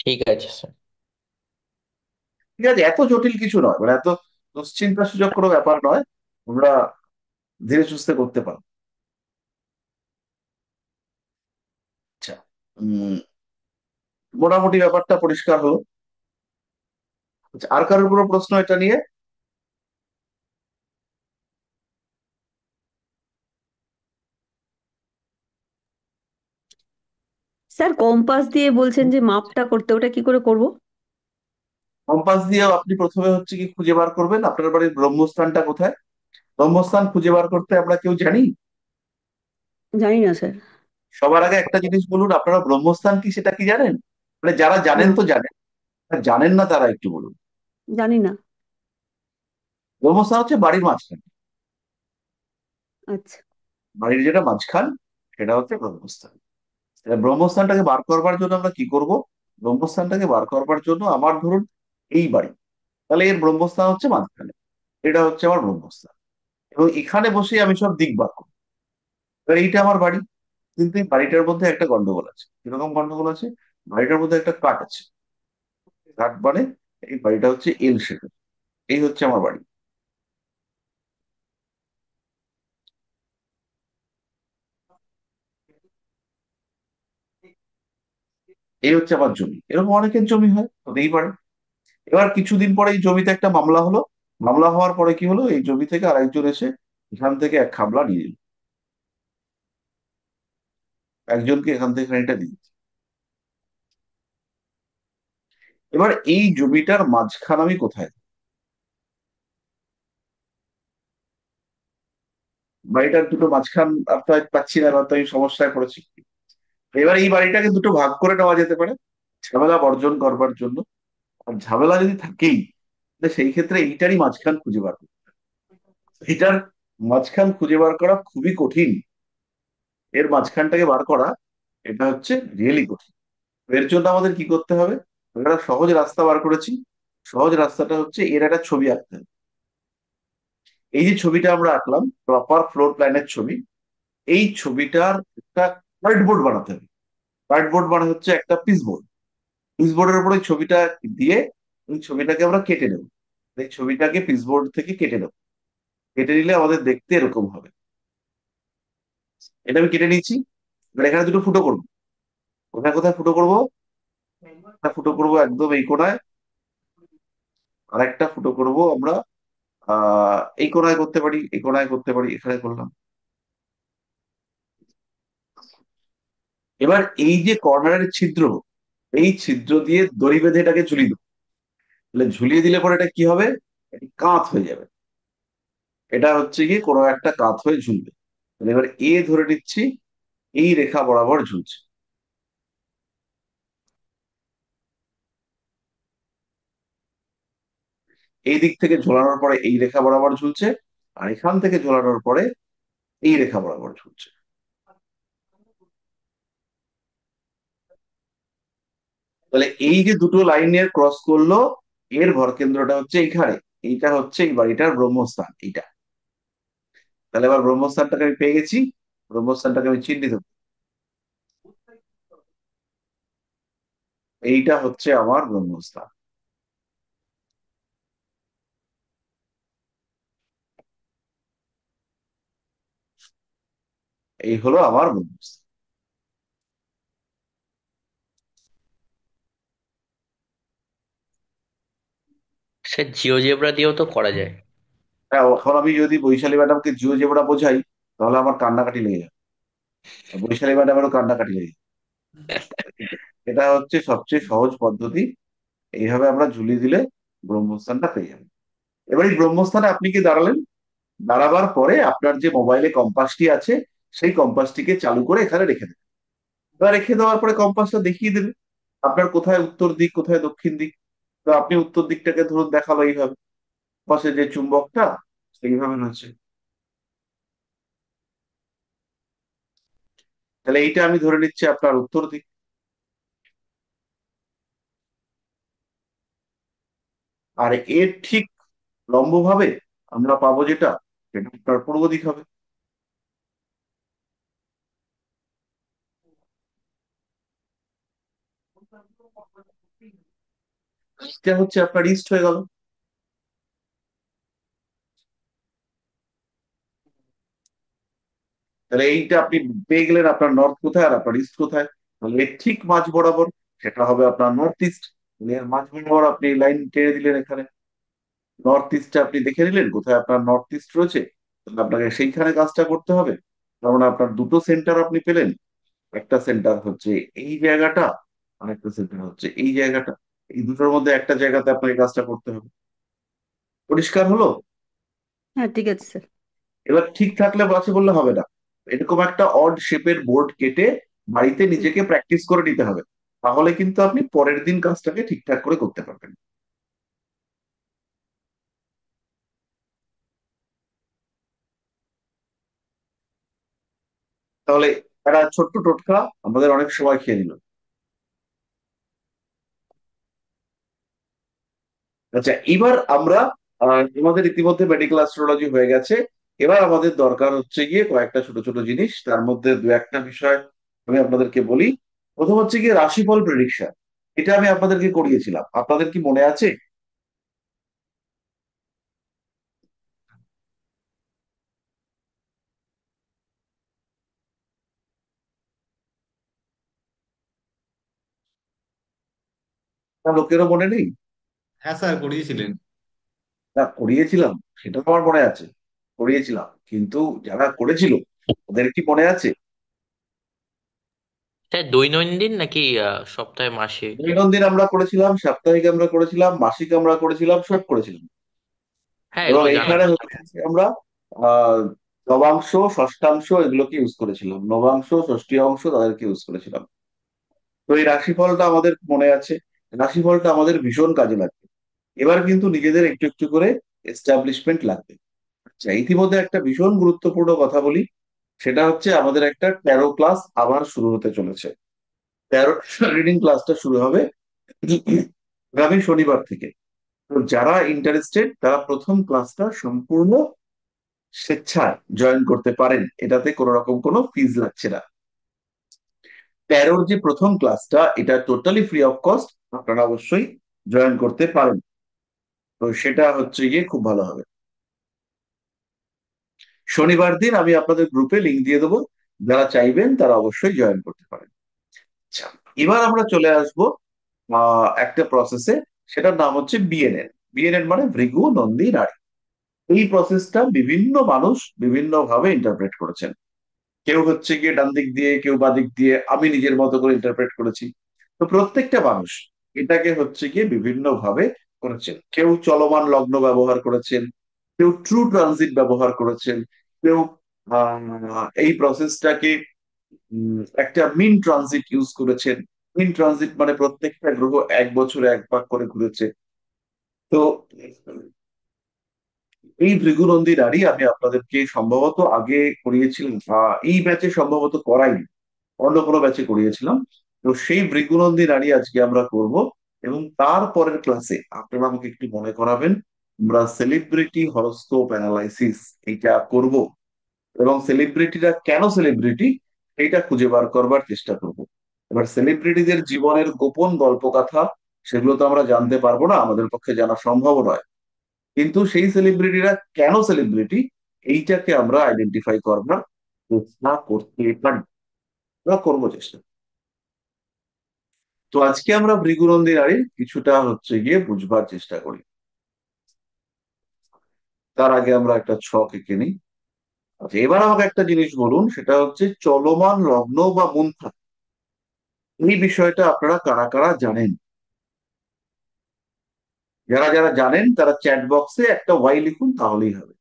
ঠিক আছে স্যার। ঠিক আছে, এত জটিল কিছু নয়, মানে এত দুশ্চিন্তা সুযোগ কোনো ব্যাপার নয়। আমরা ধীরে সুস্থে করতে পারবো। আচ্ছা। উম মোটামুটি ব্যাপারটা পরিষ্কার হলো। আচ্ছা, আর কারোর কোনো প্রশ্ন এটা নিয়ে? স্যার, কম্পাস দিয়ে বলছেন যে মাপটা করতে, ওটা কি করে করব? কম্পাস দিয়েও আপনি প্রথমে হচ্ছে কি খুঁজে বার করবেন আপনার বাড়ির ব্রহ্মস্থানটা কোথায়। ব্রহ্মস্থান খুঁজে বার করতে আমরা কেউ জানি? জানি না স্যার। সবার আগে একটা জিনিস বলুন, আপনারা ব্রহ্মস্থান কি সেটা কি জানেন? মানে যারা জানেন না, তো জানেন, আর জানেন না তারা একটু বলুন। জানি না। ব্রহ্মস্থান হচ্ছে বাড়ির মাঝখানে, আচ্ছা। বাড়ির যেটা মাঝখান সেটা হচ্ছে ব্রহ্মস্থান। তাহলে ব্রহ্মস্থানটাকে বার করবার জন্য আমরা কি করব? ব্রহ্মস্থানটাকে বার করবার জন্য আমার ধরুন এই বাড়ি, তাহলে এর ব্রহ্মস্থান হচ্ছে মাঝখানে, এটা হচ্ছে আমার ব্রহ্মস্থান, এবং এখানে বসে আমি সব দিক বার করবো। এবার এইটা আমার বাড়ি, কিন্তু এই বাড়িটার মধ্যে একটা গন্ডগোল আছে। কিরকম গন্ডগোল আছে? বাড়িটার মধ্যে একটা কাঠ আছে, কাঠ মানে এই বাড়িটা হচ্ছে এল শেপের। এই হচ্ছে আমার বাড়ি। এই হচ্ছে আমার জমি, এরকম অনেকের জমি হয়, হতেই পারে। এবার কিছুদিন পরে এই জমিতে একটা মামলা হলো, মামলা হওয়ার পরে কি হলো, এই জমি থেকে আরেকজন এসে এখান থেকে এক খাবলা নিয়ে নিল। একজনকে এখান থেকে খানিকটা দিয়েছি। এবার এই জমিটার মাঝখান আমি কোথায়, বাড়িটার দুটো মাঝখান আপনার পাচ্ছি না, বা তো আমি সমস্যায় পড়েছি। এবার এই বাড়িটাকে দুটো ভাগ করে নেওয়া যেতে পারে ঝামেলা বর্জন করবার জন্য। আর ঝামেলা যদি থাকেই, তাহলে সেই ক্ষেত্রে এইটারই মাঝখান খুঁজে বার করতে হবে। এটার মাঝখান খুঁজে বার করা খুবই কঠিন। এর মাঝখানটাকে বার করা, এটা হচ্ছে রিয়েলি কঠিন। এর জন্য আমাদের কি করতে হবে, আমরা একটা সহজ রাস্তা বার করেছি। সহজ রাস্তাটা হচ্ছে এর একটা ছবি আঁকতে হবে। এই যে ছবিটা আমরা আঁকলাম, প্রপার ফ্লোর প্ল্যানের ছবি, এই ছবিটার একটা কার্ডবোর্ড বানাতে হবে। কার্ডবোর্ড মানে হচ্ছে একটা পিসবোর্ড। পিসবোর্ডের উপরে ছবিটা দিয়ে ওই ছবিটাকে আমরা কেটে নেব। এই ছবিটাকে পিসবোর্ড থেকে কেটে নেব। কেটে নিলে আমাদের দেখতে এরকম হবে। এটা আমি কেটে নিচ্ছি। এবার এখানে দুটো ফুটো করবো। কোথায় কোথায় ফুটো করবো? একটা ফুটো করবো একদম এই কোণায়, আর একটা ফুটো করবো আমরা এই কোণায় করতে পারি, এই কোণায় করতে পারি, এখানে করলাম। এবার এই যে কর্নারের ছিদ্র, এই ছিদ্র দিয়ে দড়ি বেঁধে এটাকে ঝুলিয়ে দেবো। তাহলে ঝুলিয়ে দিলে পরে এটা কি হবে, এটি কাঁচ হয়ে যাবে। এটা হচ্ছে গিয়ে কোনো একটা কাঁচ হয়ে ঝুলবে। তাহলে এবার এ ধরে নিচ্ছি, এই রেখা বরাবর ঝুলছে। এই দিক থেকে ঝোলানোর পরে এই রেখা বরাবর ঝুলছে, আর এখান থেকে ঝোলানোর পরে এই রেখা বরাবর ঝুলছে। তাহলে এই যে দুটো লাইনের ক্রস করলো, এর ভরকেন্দ্রটা হচ্ছে এইখানে। এইটা হচ্ছে এই বাড়িটার ব্রহ্মস্থান, এইটা। তাহলে এবার ব্রহ্মস্থানটাকে আমি পেয়ে গেছি। ব্রহ্মস্থানটাকে আমি চিহ্নিত করব। এইটা হচ্ছে আমার ব্রহ্মস্থান। এই হলো আমার ব্রহ্মস্থান। সে জিওজেব্রা দিয়েও তো করা যায়। হ্যাঁ, এখন আমি যদি বৈশালী ম্যাডামকে জিও জেব্রা বোঝাই, তাহলে আমার কান্নাকাটি লেগে যাবে। বৈশালী ম্যাডামেরও কান্নাকাটি লেগে যাবে। এটা হচ্ছে সবচেয়ে সহজ পদ্ধতি। এইভাবে আমরা ঝুলিয়ে দিলে ব্রহ্মস্থানটা পেয়ে যাবেন। এবার এই ব্রহ্মস্থানে আপনি কি দাঁড়ালেন, দাঁড়াবার পরে আপনার যে মোবাইলে কম্পাসটি আছে, সেই কম্পাসটিকে চালু করে এখানে রেখে দেবেন। এবার রেখে দেওয়ার পরে কম্পাসটা দেখিয়ে দেবে আপনার কোথায় উত্তর দিক, কোথায় দক্ষিণ দিক। তো আপনি উত্তর দিকটাকে ধরুন দেখালো এইভাবে, পাশে যে চুম্বকটা সেইভাবে রয়েছে। তাহলে এইটা আমি ধরে নিচ্ছি আপনার উত্তর দিক। আর এর ঠিক লম্বভাবে আমরা পাবো যেটা, সেটা আপনার পূর্ব দিক হবে। এটা হচ্ছে আপনার ইস্ট হয়ে গেল। তাহলে এইটা আপনি পেয়ে গেলেন আপনার নর্থ কোথায় আর আপনার ইস্ট কোথায়। তাহলে এর ঠিক মাঝ বরাবর সেটা হবে আপনার নর্থ ইস্ট। এর মাঝ বরাবর আপনি লাইন টেনে দিলেন এখানে। নর্থ ইস্টে আপনি দেখে নিলেন কোথায় আপনার নর্থ ইস্ট রয়েছে। তাহলে আপনাকে সেইখানে কাজটা করতে হবে। তার মানে আপনার দুটো সেন্টার আপনি পেলেন। একটা সেন্টার হচ্ছে এই জায়গাটা, আর একটা সেন্টার হচ্ছে এই জায়গাটা। এই দুটোর মধ্যে একটা জায়গাতে আপনাকে কাজটা করতে হবে। পরিষ্কার হলো? হ্যাঁ, ঠিক আছে স্যার। এবার ঠিক থাকলে বাসে বললে হবে না। এরকম একটা অড শেপের বোর্ড কেটে বাড়িতে হুম। নিজেকে প্র্যাকটিস করে নিতে হবে। তাহলে কিন্তু আপনি পরের দিন কাজটাকে ঠিকঠাক করে করতে পারবেন। তাহলে একটা ছোট্ট টোটকা আমাদের অনেক সময় খেয়ে নিল। আচ্ছা, এবার আমরা আমাদের ইতিমধ্যে মেডিকেল অ্যাস্ট্রোলজি হয়ে গেছে। এবার আমাদের দরকার হচ্ছে গিয়ে কয়েকটা ছোট ছোট জিনিস, তার মধ্যে দু একটা বিষয় আমি আপনাদেরকে বলি। প্রথম হচ্ছে গিয়ে রাশিফল প্রেডিকশন। এটা আমি আপনাদেরকে করিয়েছিলাম, আপনাদের কি মনে আছে? না, লোকেরও মনে নেই? হ্যাঁ স্যার, করিয়েছিলেন। না, করিয়েছিলাম, সেটা তো আমার মনে আছে। করিয়েছিলাম, কিন্তু যারা করেছিল ওদের কি মনে আছে? স্যার দৈনন্দিন নাকি সপ্তাহে মাসে? দৈনন্দিন আমরা করেছিলাম, সাপ্তাহিক আমরা করেছিলাম, মাসিক আমরা করেছিলাম, সব করেছিলাম। হ্যাঁ, এবং এগুলো জানা এইখানে আছে। হচ্ছে যে আমরা আহ নবাংশ, ষষ্ঠাংশ এগুলোকে ইউজ করেছিলাম, নবাংশ, ষষ্ঠী অংশ তাদেরকে ইউজ করেছিলাম। তো এই রাশিফলটা আমাদের মনে আছে, রাশিফলটা আমাদের ভীষণ কাজে লাগবে। এবার কিন্তু নিজেদের একটু একটু করে এস্টাবলিশমেন্ট লাগবে। আচ্ছা, ইতিমধ্যে একটা ভীষণ গুরুত্বপূর্ণ কথা বলি, সেটা হচ্ছে আমাদের একটা ট্যারো ক্লাস আবার শুরু হতে চলেছে। ট্যারো রিডিং ক্লাসটা শুরু হবে আগামী শনিবার থেকে। তো যারা ইন্টারেস্টেড তারা প্রথম ক্লাসটা সম্পূর্ণ স্বেচ্ছায় জয়েন করতে পারেন, এটাতে কোনো রকম কোনো ফিজ লাগছে না। ট্যারোর যে প্রথম ক্লাসটা এটা টোটালি ফ্রি অফ কস্ট, আপনারা অবশ্যই জয়েন করতে পারেন। তো সেটা হচ্ছে গিয়ে খুব ভালো হবে। শনিবার দিন আমি আপনাদের গ্রুপে লিংক দিয়ে দেবো, যারা চাইবেন তারা অবশ্যই জয়েন করতে পারেন। আচ্ছা, এবার আমরা চলে আসবো একটা প্রসেসে, সেটার নাম হচ্ছে বিএনএন। বিএনএন মানে ভৃগু নন্দী নারী। এই প্রসেসটা বিভিন্ন মানুষ বিভিন্ন ভাবে ইন্টারপ্রেট করেছেন। কেউ হচ্ছে গিয়ে ডান দিক দিয়ে, কেউ বা দিক দিয়ে, আমি নিজের মতো করে ইন্টারপ্রেট করেছি। তো প্রত্যেকটা মানুষ এটাকে হচ্ছে গিয়ে বিভিন্ন ভাবে করেছেন। কেউ চলমান লগ্ন ব্যবহার করেছেন, কেউ ট্রু ট্রানজিট ব্যবহার করেছেন, কেউ এই প্রসেসটাকে একটা মিন ট্রানজিট ইউজ করেছেন। মিন ট্রানজিট মানে প্রত্যেকটা গ্রহ 1 বছরে একবার করে ঘুরেছে। তো এই ভৃগুনন্দী নারী আমি আপনাদেরকে সম্ভবত আগে করিয়েছিলাম, এই ব্যাচে সম্ভবত করাইনি, অন্য কোনো ব্যাচে করিয়েছিলাম। তো সেই ভৃগুনন্দী নারী আজকে আমরা করব। এবং তারপরের ক্লাসে আপনারা আমাকে একটু মনে করাবেন, আমরা সেলিব্রিটি হরোস্কোপ অ্যানালাইসিস এইটা করব। এবং সেলিব্রিটিরা কেন সেলিব্রিটি এইটা খুঁজে বার করবার চেষ্টা করব। এবার সেলিব্রিটিদের জীবনের গোপন গল্প কথা, সেগুলো তো আমরা জানতে পারবো না, আমাদের পক্ষে জানা সম্ভব নয়। কিন্তু সেই সেলিব্রিটিরা কেন সেলিব্রিটি এইটাকে আমরা আইডেন্টিফাই করবার চেষ্টা করতে পারি, আমরা করবো চেষ্টা। তো আজকে আমরা ভৃগুনন্দী নারীর কিছুটা হচ্ছে গিয়ে বুঝবার চেষ্টা করি। তার আগে আমরা একটা ছক এঁকে নিই। আচ্ছা, এবার আমাকে একটা জিনিস বলুন, সেটা হচ্ছে চলমান লগ্ন বা মুনথা, এই বিষয়টা আপনারা কারা কারা জানেন? যারা যারা জানেন তারা চ্যাট বক্সে একটা ওয়াই লিখুন, তাহলেই হবে।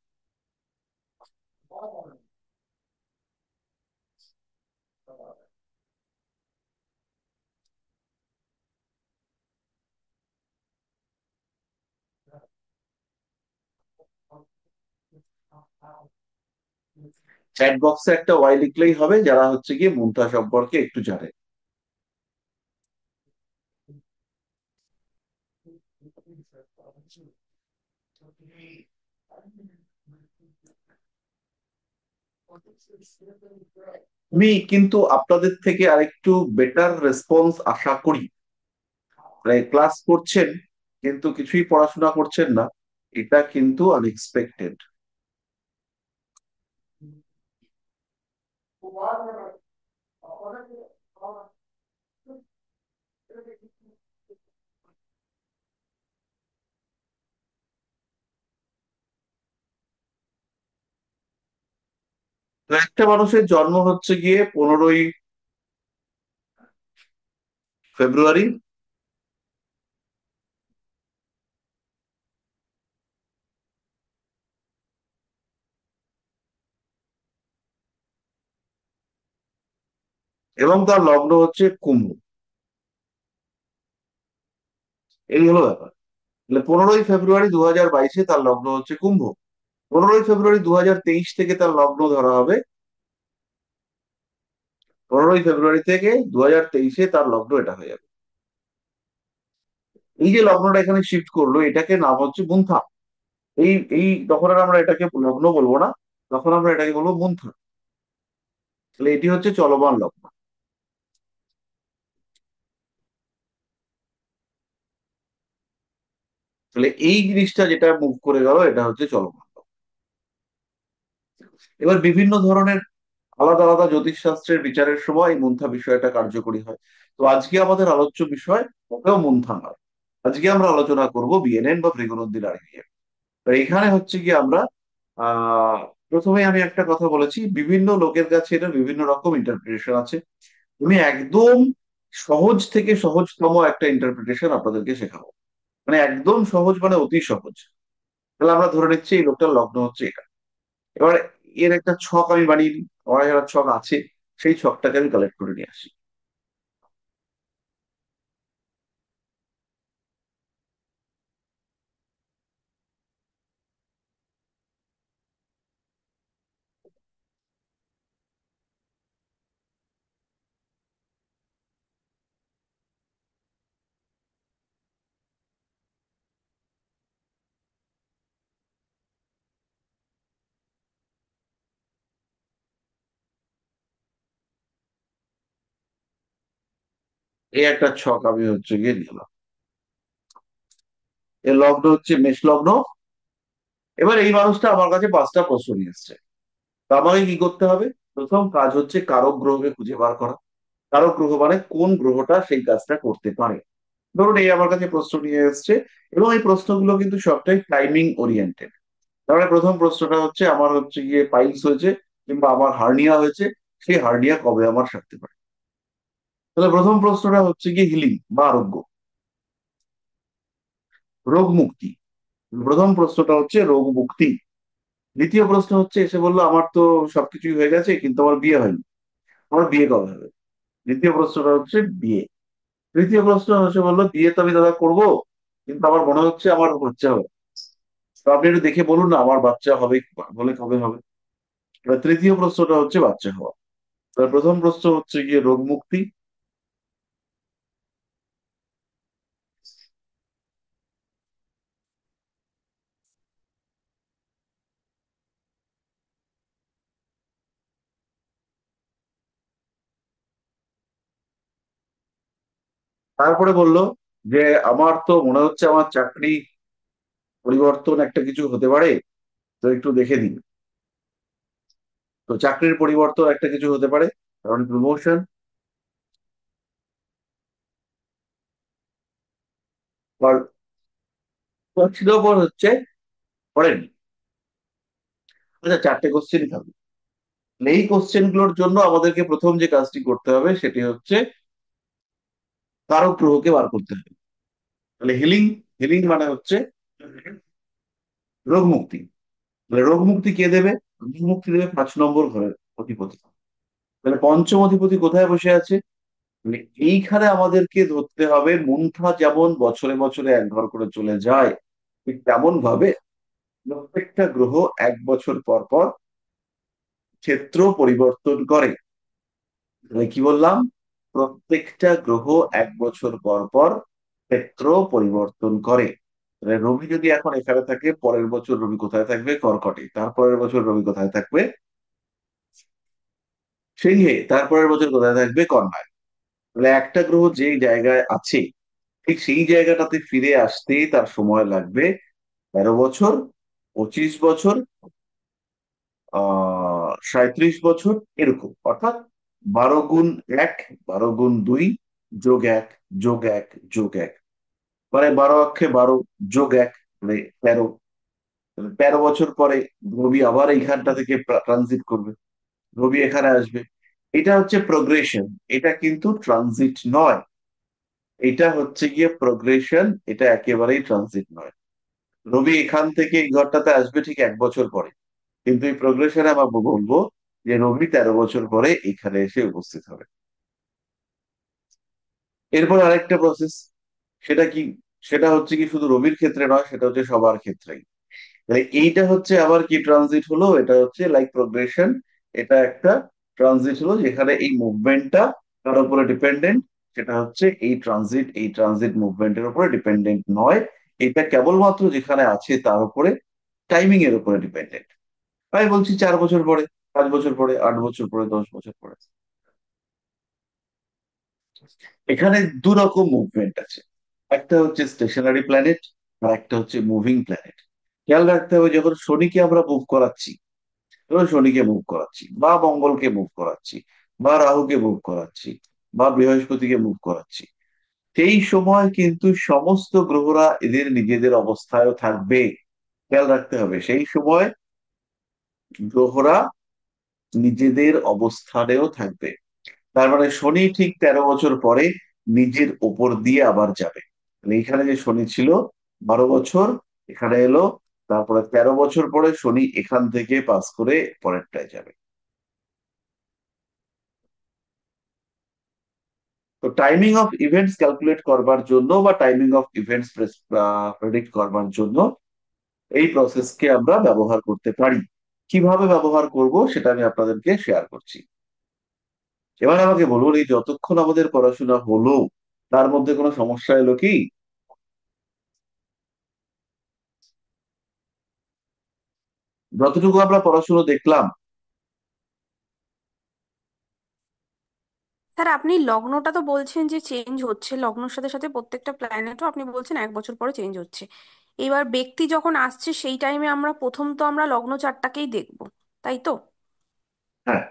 চ্যাট বক্সে একটা ওয়াই লিখলেই হবে যারা হচ্ছে গিয়ে মুনথা সম্পর্কে একটু জানে। আমি কিন্তু আপনাদের থেকে আরেকটু বেটার রেসপন্স আশা করি। মানে ক্লাস করছেন কিন্তু কিছুই পড়াশোনা করছেন না, এটা কিন্তু আনএক্সপেক্টেড। তো একটা মানুষের জন্ম হচ্ছে গিয়ে 15ই ফেব্রুয়ারি, এবং তার লগ্ন হচ্ছে কুম্ভ। এই হলো ব্যাপার। তাহলে 15ই ফেব্রুয়ারি 2022 তার লগ্ন হচ্ছে কুম্ভ। 15ই ফেব্রুয়ারি 2023 থেকে তার লগ্ন ধরা হবে, 15ই ফেব্রুয়ারি থেকে 2023 তার লগ্ন এটা হয়ে যাবে। এই যে লগ্নটা এখানে শিফট করলো এটাকে নাম হচ্ছে মুনথা। এই এই তখন আর আমরা এটাকে লগ্ন বলবো না, তখন আমরা এটাকে বলবো মুনথা। তাহলে এটি হচ্ছে চলমান লগ্ন। তাহলে এই জিনিসটা যেটা মুভ করে গেল এটা হচ্ছে চলমান লগ্ন। এবার বিভিন্ন ধরনের আলাদা আলাদা জ্যোতিষশাস্ত্রের বিচারের সময় এই মুনথা বিষয়টা কার্যকরী হয়। তো আজকে আমাদের আলোচ্য বিষয় ওটাও মুনথা নয়। আজকে আমরা আলোচনা করব বিএনএন বা ভৃগুনন্দী নারী নিয়ে। তো এখানে হচ্ছে কি আমরা আহ প্রথমে আমি একটা কথা বলেছি, বিভিন্ন লোকের কাছে এটা বিভিন্ন রকম ইন্টারপ্রিটেশন আছে। আমি একদম সহজ থেকে সহজতম একটা ইন্টারপ্রিটেশন আপনাদেরকে শেখাবো, মানে একদম সহজ মানে অতি সহজ। তাহলে আমরা ধরে নিচ্ছি এই লোকটার লগ্ন হচ্ছে এটা। এবার এর একটা ছক আমি বানিয়ে নিই, আমার একটা ছক আছে, সেই ছকটাকে আমি কালেক্ট করে নিয়ে আসি। এই একটা ছক আমি হচ্ছে গিয়ে নিলাম। এর লগ্ন হচ্ছে মেষ লগ্ন। এবার এই মানুষটা আমার কাছে 5টা প্রশ্ন নিয়ে এসছে। তো আমাকে কি করতে হবে? প্রথম কাজ হচ্ছে কারক গ্রহকে খুঁজে বার করা। কারক গ্রহ মানে কোন গ্রহটা সেই কাজটা করতে পারে। ধরুন এই আমার কাছে প্রশ্ন নিয়ে এসছে, এবং এই প্রশ্নগুলো কিন্তু সবটাই টাইমিং ওরিয়েন্টেড। তাহলে প্রথম প্রশ্নটা হচ্ছে আমার হচ্ছে গিয়ে পাইলস হয়েছে কিংবা আমার হার্নিয়া হয়েছে, সেই হার্নিয়া কবে আমার সারতে পারে। তাহলে প্রথম প্রশ্নটা হচ্ছে গিয়ে হিলিং বা আরোগ্য, রোগ মুক্তি। প্রথম প্রশ্নটা হচ্ছে রোগ মুক্তি। দ্বিতীয় প্রশ্ন হচ্ছে এসে বললো আমার তো সবকিছুই হয়ে গেছে কিন্তু আমার বিয়ে হয়নি, আমার বিয়ে কবে হবে। দ্বিতীয় প্রশ্নটা হচ্ছে বিয়ে। তৃতীয় প্রশ্ন হচ্ছে বললো বিয়ে তো আমি দাদা করবো, কিন্তু আমার মনে হচ্ছে আমার বাচ্চা হবে। তো আপনি একটু দেখে বলুন না আমার বাচ্চা হবে, বলে কবে হবে। এবার তৃতীয় প্রশ্নটা হচ্ছে বাচ্চা হওয়া। তার প্রথম প্রশ্ন হচ্ছে গিয়ে রোগ মুক্তি। তারপরে বললো যে আমার তো মনে হচ্ছে আমার চাকরি পরিবর্তন একটা কিছু হতে পারে, তো একটু দেখে দিন। তো চাকরির পরিবর্তন একটা কিছু হতে পারে, কারণ প্রমোশন। আর ছিল পর হচ্ছে পড়েনি। আচ্ছা, 4টে কোশ্চেন থাকবে। এই কোশ্চেন গুলোর জন্য আমাদেরকে প্রথম যে কাজটি করতে হবে সেটি হচ্ছে কারক গ্রহকে বার করতে হবে। তাহলে হিলিং, হিলিং মানে হচ্ছে রোগ মুক্তি। তাহলে রোগ মুক্তি কে দেবে? রোগ মুক্তি দেবে 5 নম্বর ঘরের অধিপতি। তাহলে পঞ্চম অধিপতি কোথায় বসে আছে? মানে এইখানে আমাদেরকে ধরতে হবে মুন্থা যেমন বছরে বছরে এক ঘর করে চলে যায়, ঠিক তেমন ভাবে প্রত্যেকটা গ্রহ 1 বছর পর পর ক্ষেত্র পরিবর্তন করে। তাহলে কি বললাম? প্রত্যেকটা গ্রহ 1 বছর পর পর ক্ষেত্র পরিবর্তন করে। তাহলে রবি যদি এখন এখানে থাকে, পরের বছর রবি কোথায় থাকবে? কর্কটে। তারপরের বছর রবি কোথায় থাকবে? সিংহে। তারপরের বছর কোথায় থাকবে? কন্যায়। তাহলে একটা গ্রহ যেই জায়গায় আছে ঠিক সেই জায়গাটাতে ফিরে আসতে তার সময় লাগবে 13 বছর, 25 বছর, 37 বছর, এরকম। অর্থাৎ 12 গুণ 1, 12 গুণ 2, +1, +1, +1, মানে 12 অক্ষে 12 +1 মানে 13। 13 বছর পরে রবি আবার এইখানটা থেকে ট্রানজিট করবে, রবি এখানে আসবে। এটা হচ্ছে প্রোগ্রেশন, এটা কিন্তু ট্রানজিট নয়। এটা হচ্ছে গিয়ে প্রোগ্রেশন, এটা একেবারেই ট্রানজিট নয়। রবি এখান থেকে এই ঘরটাতে আসবে ঠিক 1 বছর পরে, কিন্তু এই প্রোগ্রেশনে আমরা বলবো যে রবি 13 বছর পরে এখানে এসে উপস্থিত হবে। এরপর আরেকটা প্রসেস, সেটা কি? সেটা হচ্ছে কি শুধু রবির ক্ষেত্রে নয়, সেটা হচ্ছে সবার ক্ষেত্রেই। তাহলে এইটা হচ্ছে আবার কি ট্রানজিট হলো? এটা হচ্ছে লাইক প্রোগ্রেশন। এটা একটা ট্রানজিট হলো যেখানে এই মুভমেন্টটা তার উপরে ডিপেন্ডেন্ট। সেটা হচ্ছে এই ট্রানজিট, এই ট্রানজিট মুভমেন্টের উপরে ডিপেন্ডেন্ট নয়। এটা কেবলমাত্র যেখানে আছে তার উপরে, টাইমিং এর উপরে ডিপেন্ডেন্ট। আমি বলছি 4 বছর পরে, 5 বছর পরে, 8 বছর পরে, 10 বছর পরে। এখানে দু রকম মুভমেন্ট আছে, একটা হচ্ছে স্টেশনারি প্ল্যানেট আর একটা হচ্ছে মুভিং প্ল্যানেট। খেয়াল রাখতে হবে যখন শনিকে আমরা মুভ করাচ্ছি, ধরো শনিকে মুভ করাচ্ছি বা মঙ্গলকে মুভ করাচ্ছি বা রাহুকে মুভ করাচ্ছি বা বৃহস্পতিকে মুভ করাচ্ছি, সেই সময় কিন্তু সমস্ত গ্রহরা এদের নিজেদের অবস্থায়ও থাকবে। খেয়াল রাখতে হবে সেই সময় গ্রহরা নিজেদের অবস্থানেও থাকবে। তার মানে শনি ঠিক 13 বছর পরে নিজের উপর দিয়ে আবার যাবে। মানে এখানে যে শনি ছিল 12 বছর, এখানে এলো, তারপরে 13 বছর পরে শনি এখান থেকে পাস করে পরেরটায় যাবে। তো টাইমিং অফ ইভেন্টস ক্যালকুলেট করবার জন্য বা টাইমিং অফ ইভেন্টস প্রেডিক্ট করবার জন্য এই প্রসেসকে আমরা ব্যবহার করতে পারি। কিভাবে ব্যবহার করব সেটা আমি আপনাদেরকে শেয়ার করছি। এবার আমাকে বলুন, এই যতক্ষণ আমাদের পড়াশোনা হলো তার মধ্যে কোনো সমস্যা এলো কি? যতটুকু আমরা পড়াশোনা দেখলাম। স্যার আপনি লগ্নটা তো বলছেন যে চেঞ্জ হচ্ছে, লগ্নর সাথে সাথে প্রত্যেকটা প্ল্যানেটও আপনি বলছেন 1 বছর পরে চেঞ্জ হচ্ছে। এবার ব্যক্তি যখন আসছে সেই টাইমে আমরা প্রথম তো আমরা লগ্ন চার্টটাকেই দেখবো, তাই তো? হ্যাঁ।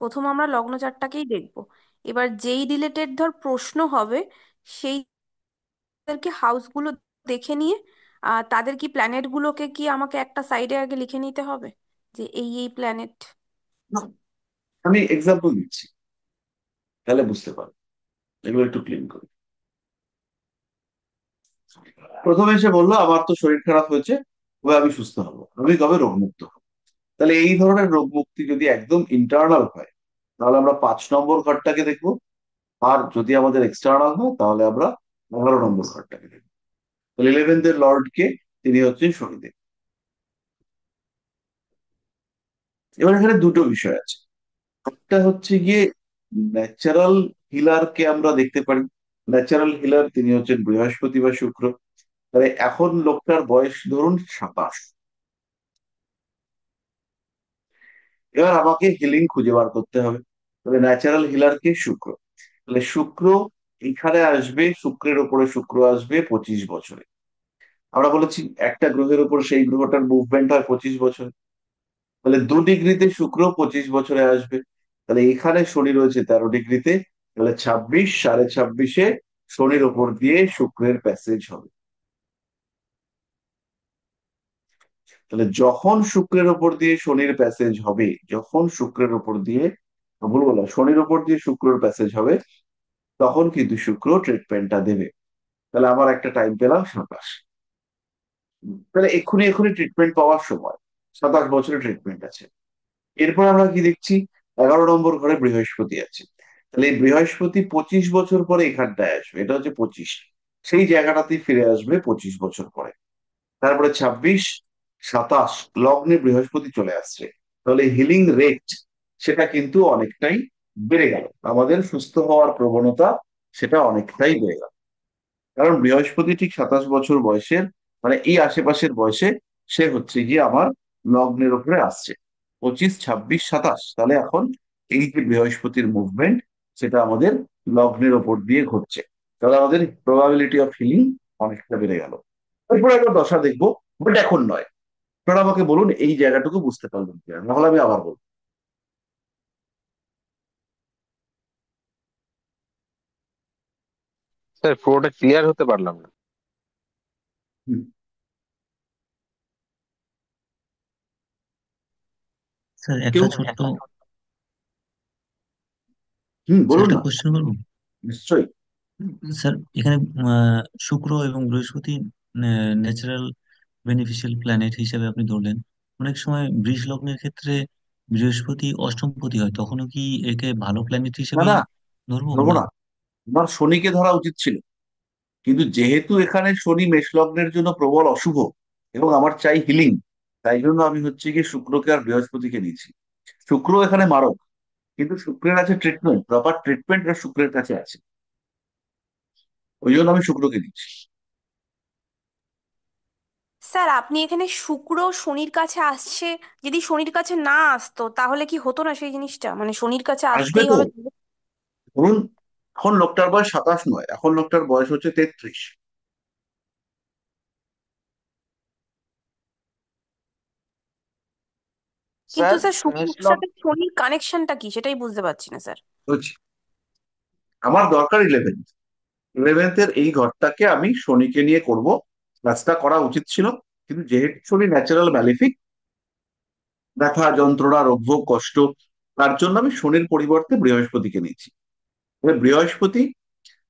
প্রথম আমরা লগ্ন চার্টটাকেই দেখবো। এবার যেই রিলেটেড ধর প্রশ্ন হবে, সেই তাদেরকে হাউসগুলো দেখে নিয়ে তাদের কি প্ল্যানেট গুলোকে কি আমাকে একটা সাইডে আগে লিখে নিতে হবে যে এই এই প্ল্যানেট। না, আমি এক্সাম্পল দিচ্ছি, তাহলে বুঝতে পারবো। এগুলো একটু ক্লিন করি। প্রথমে এসে বললো আমার তো শরীর খারাপ হয়েছে, কবে আমি সুস্থ হবো, আমি কবে রোগমুক্ত হবো। তাহলে এই ধরনের রোগ মুক্তি যদি একদম ইন্টারনাল হয়, তাহলে আমরা 5 নম্বর ঘরটাকে দেখবো। আর যদি আমাদের এক্সটার্নাল হয় তাহলে আমরা 11 নম্বর ঘরটাকে দেখবো। তাহলে 11th এর লর্ড কে? তিনি হচ্ছেন শনিদেব। এবার এখানে দুটো বিষয় আছে। একটা হচ্ছে গিয়ে ন্যাচারাল হিলার কে আমরা দেখতে পারি। ন্যাচারাল হিলার তিনি হচ্ছেন বৃহস্পতি বা শুক্র। তাহলে এখন লোকটার বয়স ধরুন 27। এবার আমাকে হিলিং খুঁজে বার করতে হবে। তাহলে ন্যাচারাল হিলার কে? শুক্র। তাহলে শুক্র এখানে আসবে, শুক্রের উপরে শুক্র আসবে 25 বছরে। আমরা বলেছি একটা গ্রহের উপর সেই গ্রহটার মুভমেন্ট হয় 25 বছরে। তাহলে 2 ডিগ্রিতে শুক্র 25 বছরে আসবে। তাহলে এখানে শনি রয়েছে 13 ডিগ্রিতে। তাহলে 26, 26.5-এ শনির ওপর দিয়ে শুক্রের প্যাসেজ হবে। তাহলে যখন শুক্রের ওপর দিয়ে শনির প্যাসেজ হবে, যখন শুক্রের ওপর দিয়ে, ভুল বললাম, শনির ওপর দিয়ে শুক্রের প্যাসেজ হবে, তখন কিন্তু শুক্র ট্রিটমেন্টটা দেবে। তাহলে আমার একটা টাইম পেলাম 27। তাহলে এক্ষুনি এক্ষুনি ট্রিটমেন্ট পাওয়ার সময়, 27 বছরের ট্রিটমেন্ট আছে। এরপর আমরা কি দেখছি? 11 নম্বর ঘরে বৃহস্পতি আছে। তাহলে এই বৃহস্পতি 25 বছর পরে এখানটায় আসবে, এটা হচ্ছে 25। সেই জায়গাটাতেই ফিরে আসবে 25 বছর পরে। তারপরে 26, 27 লগ্নে বৃহস্পতি চলে আসছে। তাহলে হিলিং রেট সেটা কিন্তু অনেকটাই বেড়ে গেল, আমাদের সুস্থ হওয়ার প্রবণতা সেটা অনেকটাই বেড়ে গেল। কারণ বৃহস্পতি ঠিক 27 বছর বয়সের, মানে এই আশেপাশের বয়সে সে হচ্ছে গিয়ে আমার লগ্নের উপরে আসছে। 25, 26, 27, তাহলে এখন এই যে বৃহস্পতির মুভমেন্ট সেটা আমাদের লগ্নের ওপর দিয়ে ঘটছে। তাহলে আমাদের প্রবাবিলিটি অফ হিলিং অনেকটা বেড়ে গেল। এরপরে একটা দশা দেখবো, বাট এখন নয়। আপনারা আমাকে বলুন এই জায়গাটুকু বুঝতে পারবেন কিনা, নাহলে আমি আবার বলবো। স্যার পুরোটা ক্লিয়ার হতে পারলাম না। হুম। স্যার কেউ? একটা ছোট্ট স্যার বলুন একটা না। কোশ্চেন করবো। নিশ্চয়ই। স্যার এখানে শুক্র এবং বৃহস্পতি ন্যাচারাল বেনিফিশিয়াল প্ল্যানেট হিসেবে আপনি ধরলেন। অনেক সময় বৃষ লগ্নের ক্ষেত্রে বৃহস্পতি অষ্টমপতি হয়, তখনও কি একে ভালো প্ল্যানেট না হিসেবেই না, ধরবো ধরবো না? না। আমার শনিকে ধরা উচিত ছিল, কিন্তু যেহেতু এখানে শনি মেষ লগ্নের জন্য প্রবল অশুভ এবং আমার চাই হিলিং, তাই জন্য আমি হচ্ছে গিয়ে শুক্রকে আর বৃহস্পতিকে নিয়েছি। শুক্র এখানে মারক, কিন্তু শুক্রের আছে ট্রিটমেন্ট, প্রপার ট্রিটমেন্ট শুক্রের কাছে আছে। ওই জন্য আমি শুক্রকে দিচ্ছি। স্যার আপনি এখানে শুক্র শনির কাছে আসছে, যদি শনির কাছে না আসতো তাহলে কি হতো না সেই জিনিসটা, মানে শনির কাছে আসবে আসতেই তো। হবে? ধরুন এখন লোকটার বয়স 27 নয়, এখন লোকটার বয়স হচ্ছে 33। কিন্তু স্যার স্যার মেষ শুক্রের লগ্ন। সাথে শনির কানেকশনটা কি সেটাই বুঝতে পারছি না স্যার। বুঝছি। আমার দরকার 11th। 11th এর এই ঘরটাকে আমি শনিকে নিয়ে করব, কাজটা করা উচিত ছিল। কিন্তু যেহেতু শনি ন্যাচারাল ম্যালিফিক, ব্যথা যন্ত্রণা রোগ ভোগ কষ্ট তার জন্য আমি শনির পরিবর্তে বৃহস্পতিকে নিয়েছি। তবে বৃহস্পতি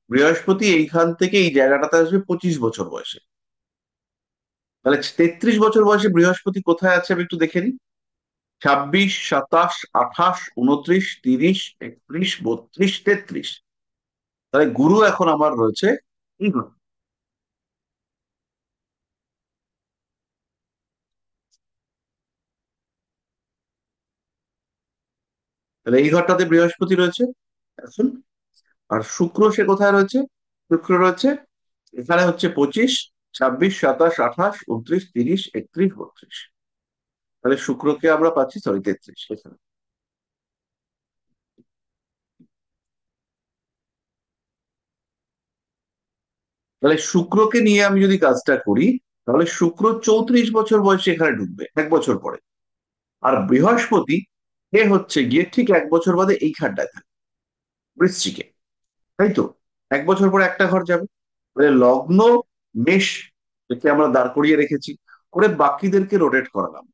বৃহস্পতি এইখান থেকে এই জায়গাটাতে আসবে 25 বছর বয়সে। তাহলে 33 বছর বয়সে বৃহস্পতি কোথায় আছে আমি একটু দেখে নিই। 26, 27, 28, 29, 30, 31, 32, 33। তাহলে গুরু এখন আমার রয়েছে এই ঘর। তাহলে এই ঘরটাতে বৃহস্পতি রয়েছে এখন। আর শুক্র সে কোথায় রয়েছে? শুক্র রয়েছে এখানে হচ্ছে 25, 26, 27, 28, 29, 30, 31, 32। তাহলে শুক্রকে আমরা পাচ্ছি, সরি 33 এখানে। তাহলে শুক্রকে নিয়ে আমি যদি কাজটা করি, তাহলে শুক্র 34 বছর বয়সে এখানে ঢুকবে 1 বছর পরে। আর বৃহস্পতি এ হচ্ছে গিয়ে ঠিক 1 বছর বাদে এই খানটায় থাকবে, বৃশ্চিকে। তাই তো, 1 বছর পরে একটা ঘর যাবে। তাহলে লগ্ন, মেষ একে আমরা দাঁড় করিয়ে রেখেছি, করে বাকিদেরকে রোটেট করালাম।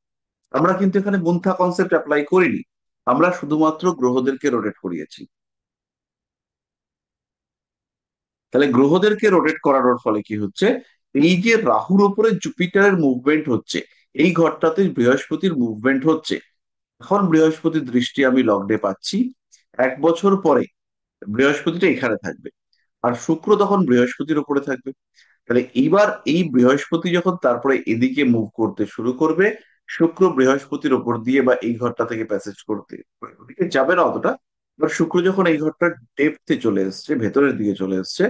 আমরা কিন্তু এখানে মুন্থা কনসেপ্ট অ্যাপ্লাই করিনি, আমরা শুধুমাত্র গ্রহদেরকে রোটেট করিয়েছি। তাহলে গ্রহদেরকে রোটেট করানোর ফলে কি হচ্ছে, এই যে রাহুর ওপরে জুপিটারের মুভমেন্ট হচ্ছে, এই ঘরটাতে বৃহস্পতির মুভমেন্ট হচ্ছে। এখন বৃহস্পতির দৃষ্টি আমি লগ্নে পাচ্ছি, 1 বছর পরে বৃহস্পতিটা এখানে থাকবে, আর শুক্র তখন বৃহস্পতির উপরে থাকবে। তাহলে এইবার এই বৃহস্পতি যখন তারপরে এদিকে মুভ করতে শুরু করবে, শুক্র বৃহস্পতির ওপর দিয়ে বা এই ঘরটা থেকে প্যাসেজ করতে ওদিকে যাবে না অতটা। এবার শুক্র যখন এই ঘরটার ডেপথে চলে এসছে, ভেতরের দিকে চলে এসছে,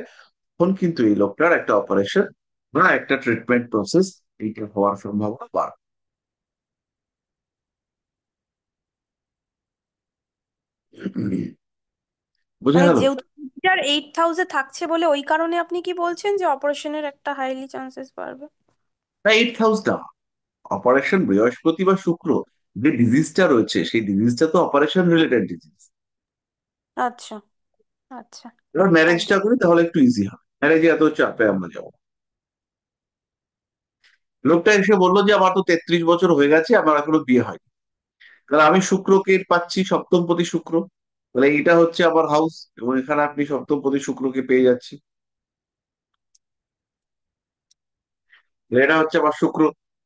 তখন কিন্তু এই লোকটার একটা অপারেশন বা একটা ট্রিটমেন্ট প্রসেস এইটা হওয়ার সম্ভাবনা বাড়ে। বোঝা মানে গেল? যেহেতু জুপিটার 8 হাউসে থাকছে বলে ওই কারণে আপনি কি বলছেন যে অপারেশনের একটা হাইলি চান্সেস বাড়বে? না, 8 হাউস না, অপারেশন বৃহস্পতি বা শুক্র, যে ডিজিজটা রয়েছে সেই ডিজিজটা তো অপারেশন রিলেটেড ডিজিজ। আচ্ছা, আচ্ছা। এবার ম্যারেজটা একদম। করি তাহলে একটু ইজি হবে, ম্যারেজে এত চাপে আমরা যাবো না। লোকটা এসে বললো যে আমার তো 33 বছর হয়ে গেছে, আমার এখনো বিয়ে হয়নি। তাহলে আমি শুক্রকে পাচ্ছি, সপ্তমপতি শুক্র। তাহলে এটা হচ্ছে আমার হাউস, এবং এখানে আপনি সপ্তমপতি শুক্রকে পেয়ে যাচ্ছি। এটা হচ্ছে আমার শুক্র,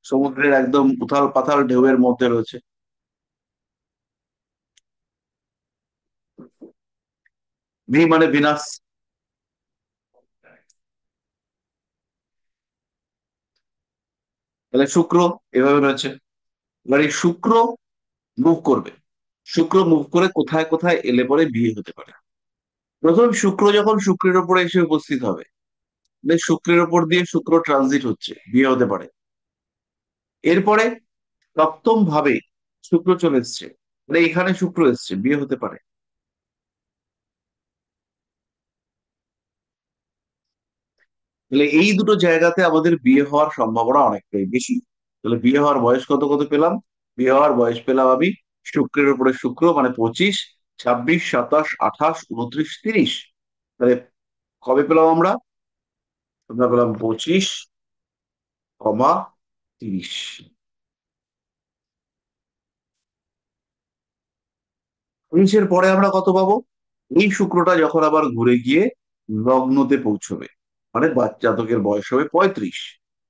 সমুদ্রের একদম উথাল পাথাল ঢেউয়ের মধ্যে রয়েছে। ভি মানে ভিনাস। তাহলে শুক্র এভাবে রয়েছে। এবার এই শুক্র মুভ করবে, শুক্র মুভ করে কোথায় কোথায় এলে পরে বিয়ে হতে পারে। প্রথম শুক্র যখন শুক্রের উপরে এসে উপস্থিত হবে, মানে শুক্রের উপর দিয়ে শুক্র ট্রানজিট হচ্ছে, বিয়ে হতে পারে। এরপরে সপ্তম ভাবে শুক্র চলে এসছে, মানে এখানে শুক্র এসছে, বিয়ে হতে পারে। তাহলে এই দুটো জায়গাতে আমাদের বিয়ে হওয়ার সম্ভাবনা অনেকটাই বেশি। তাহলে বিয়ে হওয়ার বয়স কত কত পেলাম? বিয়ে হওয়ার বয়স পেলাম আমি শুক্রের উপরে শুক্র মানে 25, 26, 27, 28, 29, 30। তাহলে কবে পেলাম আমরা পেলাম 25, 30। 30-এর পরে আমরা কত পাবো? এই শুক্রটা যখন আবার ঘুরে গিয়ে লগ্নতে পৌঁছবে, মানে জাতকের বয়স হবে 35।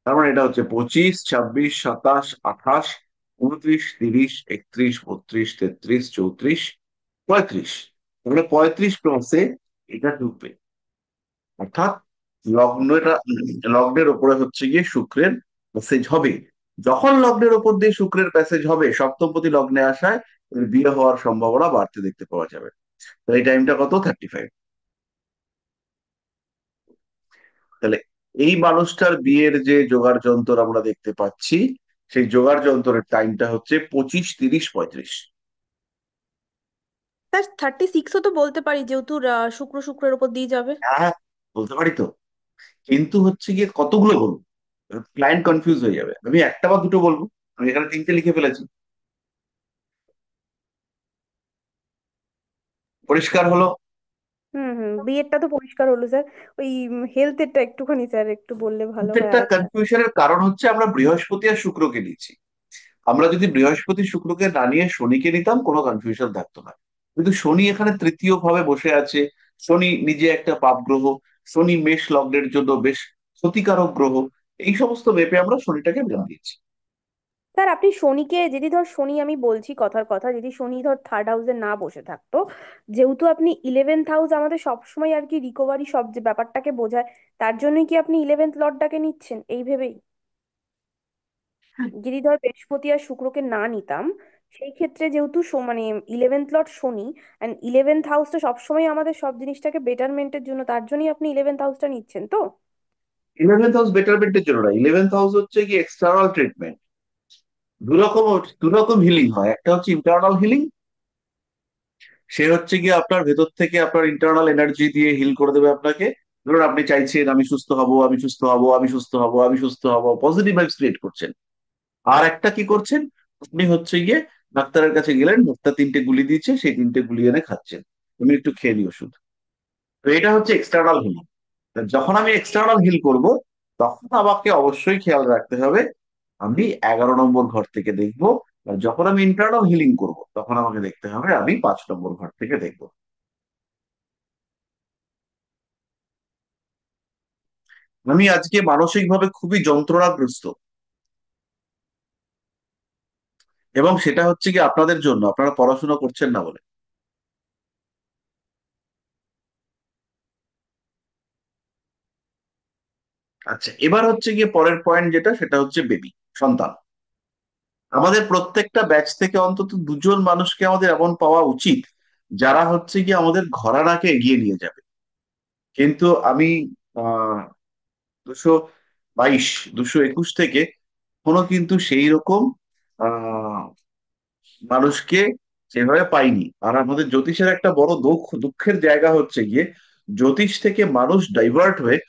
তার মানে এটা হচ্ছে 25, 26, 27, 28, 29, 30, 31, 32, 33, 34, 35। তাহলে 35+-এ এটা ঢুকবে, অর্থাৎ লগ্নটা, লগ্নের উপরে হচ্ছে গিয়ে শুক্রের প্যাসেজ হবে। যখন লগ্নের উপর দিয়ে শুক্রের প্যাসেজ হবে, সপ্তমপতি লগ্নে আসায় এর বিয়ে হওয়ার সম্ভাবনা বাড়তে দেখতে পাওয়া যাবে। তো এই টাইমটা কত? 35। তাহলে এই মানুষটার বিয়ের যে জোগাড় যন্ত্র আমরা দেখতে পাচ্ছি, সেই জোগাড় যন্ত্রের টাইমটা হচ্ছে 25, 30, 35। স্যার 36ও তো বলতে পারি, যেহেতু শুক্র শুক্রের উপর দিয়ে যাবে। হ্যাঁ, বলতে পারি তো, কিন্তু হচ্ছে গিয়ে কতগুলো বলবো, ক্লায়েন্ট কনফিউজ হয়ে যাবে। আমি একটা বা দুটো বলবো, আমি এখানে 3টে লিখে ফেলেছি। পরিষ্কার হলো? হুম, হুম, বিয়েরটা তো পরিষ্কার হলো স্যার। ওই হেলথেরটা একটুখানি স্যার একটু বললে ভালো হয় প্রত্যেকটা আর একটা। কনফিউশনের কারণ হচ্ছে আমরা বৃহস্পতি আর শুক্রকে নিয়েছি। আমরা যদি বৃহস্পতি শুক্রকে না নিয়ে শনিকে নিতাম কোনো কনফিউশন থাকতো না। কিন্তু শনি এখানে তৃতীয় ভাবে বসে আছে। শনি নিজে একটা পাপ গ্রহ। শনি মেষ লগ্নের জন্য বেশ ক্ষতিকারক গ্রহ। এই সমস্ত মেপে আমরা শনিটাকে বাদ দিয়েছি। স্যার আপনি শনিকে, যদি ধর শনি, আমি বলছি কথার কথা, যদি শনি ধর থার্ড হাউসে না বসে থাকতো, যেহেতু আপনি ইলেভেন্থ হাউস আমাদের সবসময় আর কি রিকভারি সব যে ব্যাপারটাকে বোঝায়, তার জন্যই কি আপনি ইলেভেন্থ লর্ডটাকে নিচ্ছেন এই ভেবেই? যদি ধর বৃহস্পতি আর শুক্রকে না নিতাম, সেই ক্ষেত্রে যেহেতু মানে eleventh lord Shani, and eleventh হাউসটা সবসময় আমাদের সব জিনিসটাকে বেটারমেন্টের জন্য, তার জন্যই আপনি ইলেভেন্থ হাউসটা নিচ্ছেন তো? ইলেভেন্থ হাউস বেটারমেন্টের জন্য না, ইলেভেন্থ হাউস হচ্ছে কি এক্সটার্নাল ট্রিটমেন্ট। দুরকম দুরকম হিলিং হয়, একটা হচ্ছে ইন্টারনাল হিলিং। সে হচ্ছে গিয়ে আপনার ভেতর থেকে আপনার ইন্টারনাল এনার্জি দিয়ে হিল করে দেবে আপনাকে। ধরুন আপনি চাইছেন আমি সুস্থ হব, আমি সুস্থ হব, আমি সুস্থ হব, আমি সুস্থ হব, পজিটিভ ভাইবস ক্রিয়েট করছেন। আর একটা কি করছেন, আপনি হচ্ছে গিয়ে ডাক্তারের কাছে গেলেন, ডাক্তার তিনটে গুলি দিয়েছে, সেই তিনটে গুলি এনে খাচ্ছেন, তুমি একটু খেয়ে নিও ওষুধ। তো এটা হচ্ছে এক্সটার্নাল হিলিং। যখন আমি এক্সটার্নাল হিল করব, তখন আমাকে অবশ্যই খেয়াল রাখতে হবে আমি 11 নম্বর ঘর থেকে দেখবো। আর যখন আমি ইন্টারনাল হিলিং করব, তখন আমাকে দেখতে হবে আমি 5 নম্বর ঘর থেকে দেখবো। আমি আজকে মানসিকভাবে খুবই যন্ত্রণাগ্রস্ত, এবং সেটা হচ্ছে কি আপনাদের জন্য, আপনারা পড়াশোনা করছেন না বলে। আচ্ছা, এবার হচ্ছে গিয়ে পরের পয়েন্ট যেটা, সেটা হচ্ছে বেবি, সন্তান। আমাদের প্রত্যেকটা ব্যাচ থেকে অন্তত দুজন মানুষকে আমাদের এমন পাওয়া উচিত, যারা হচ্ছে গিয়ে আমাদের ঘরানাকে এগিয়ে নিয়ে যাবে। কিন্তু আমি 222, 221 থেকে কোনো কিন্তু সেই রকম আহ মানুষকে সেভাবে পাইনি। আর আমাদের জ্যোতিষের একটা বড় দুঃখের জায়গা হচ্ছে গিয়ে, জ্যোতিষ থেকে মানুষ ডাইভার্ট হয়ে,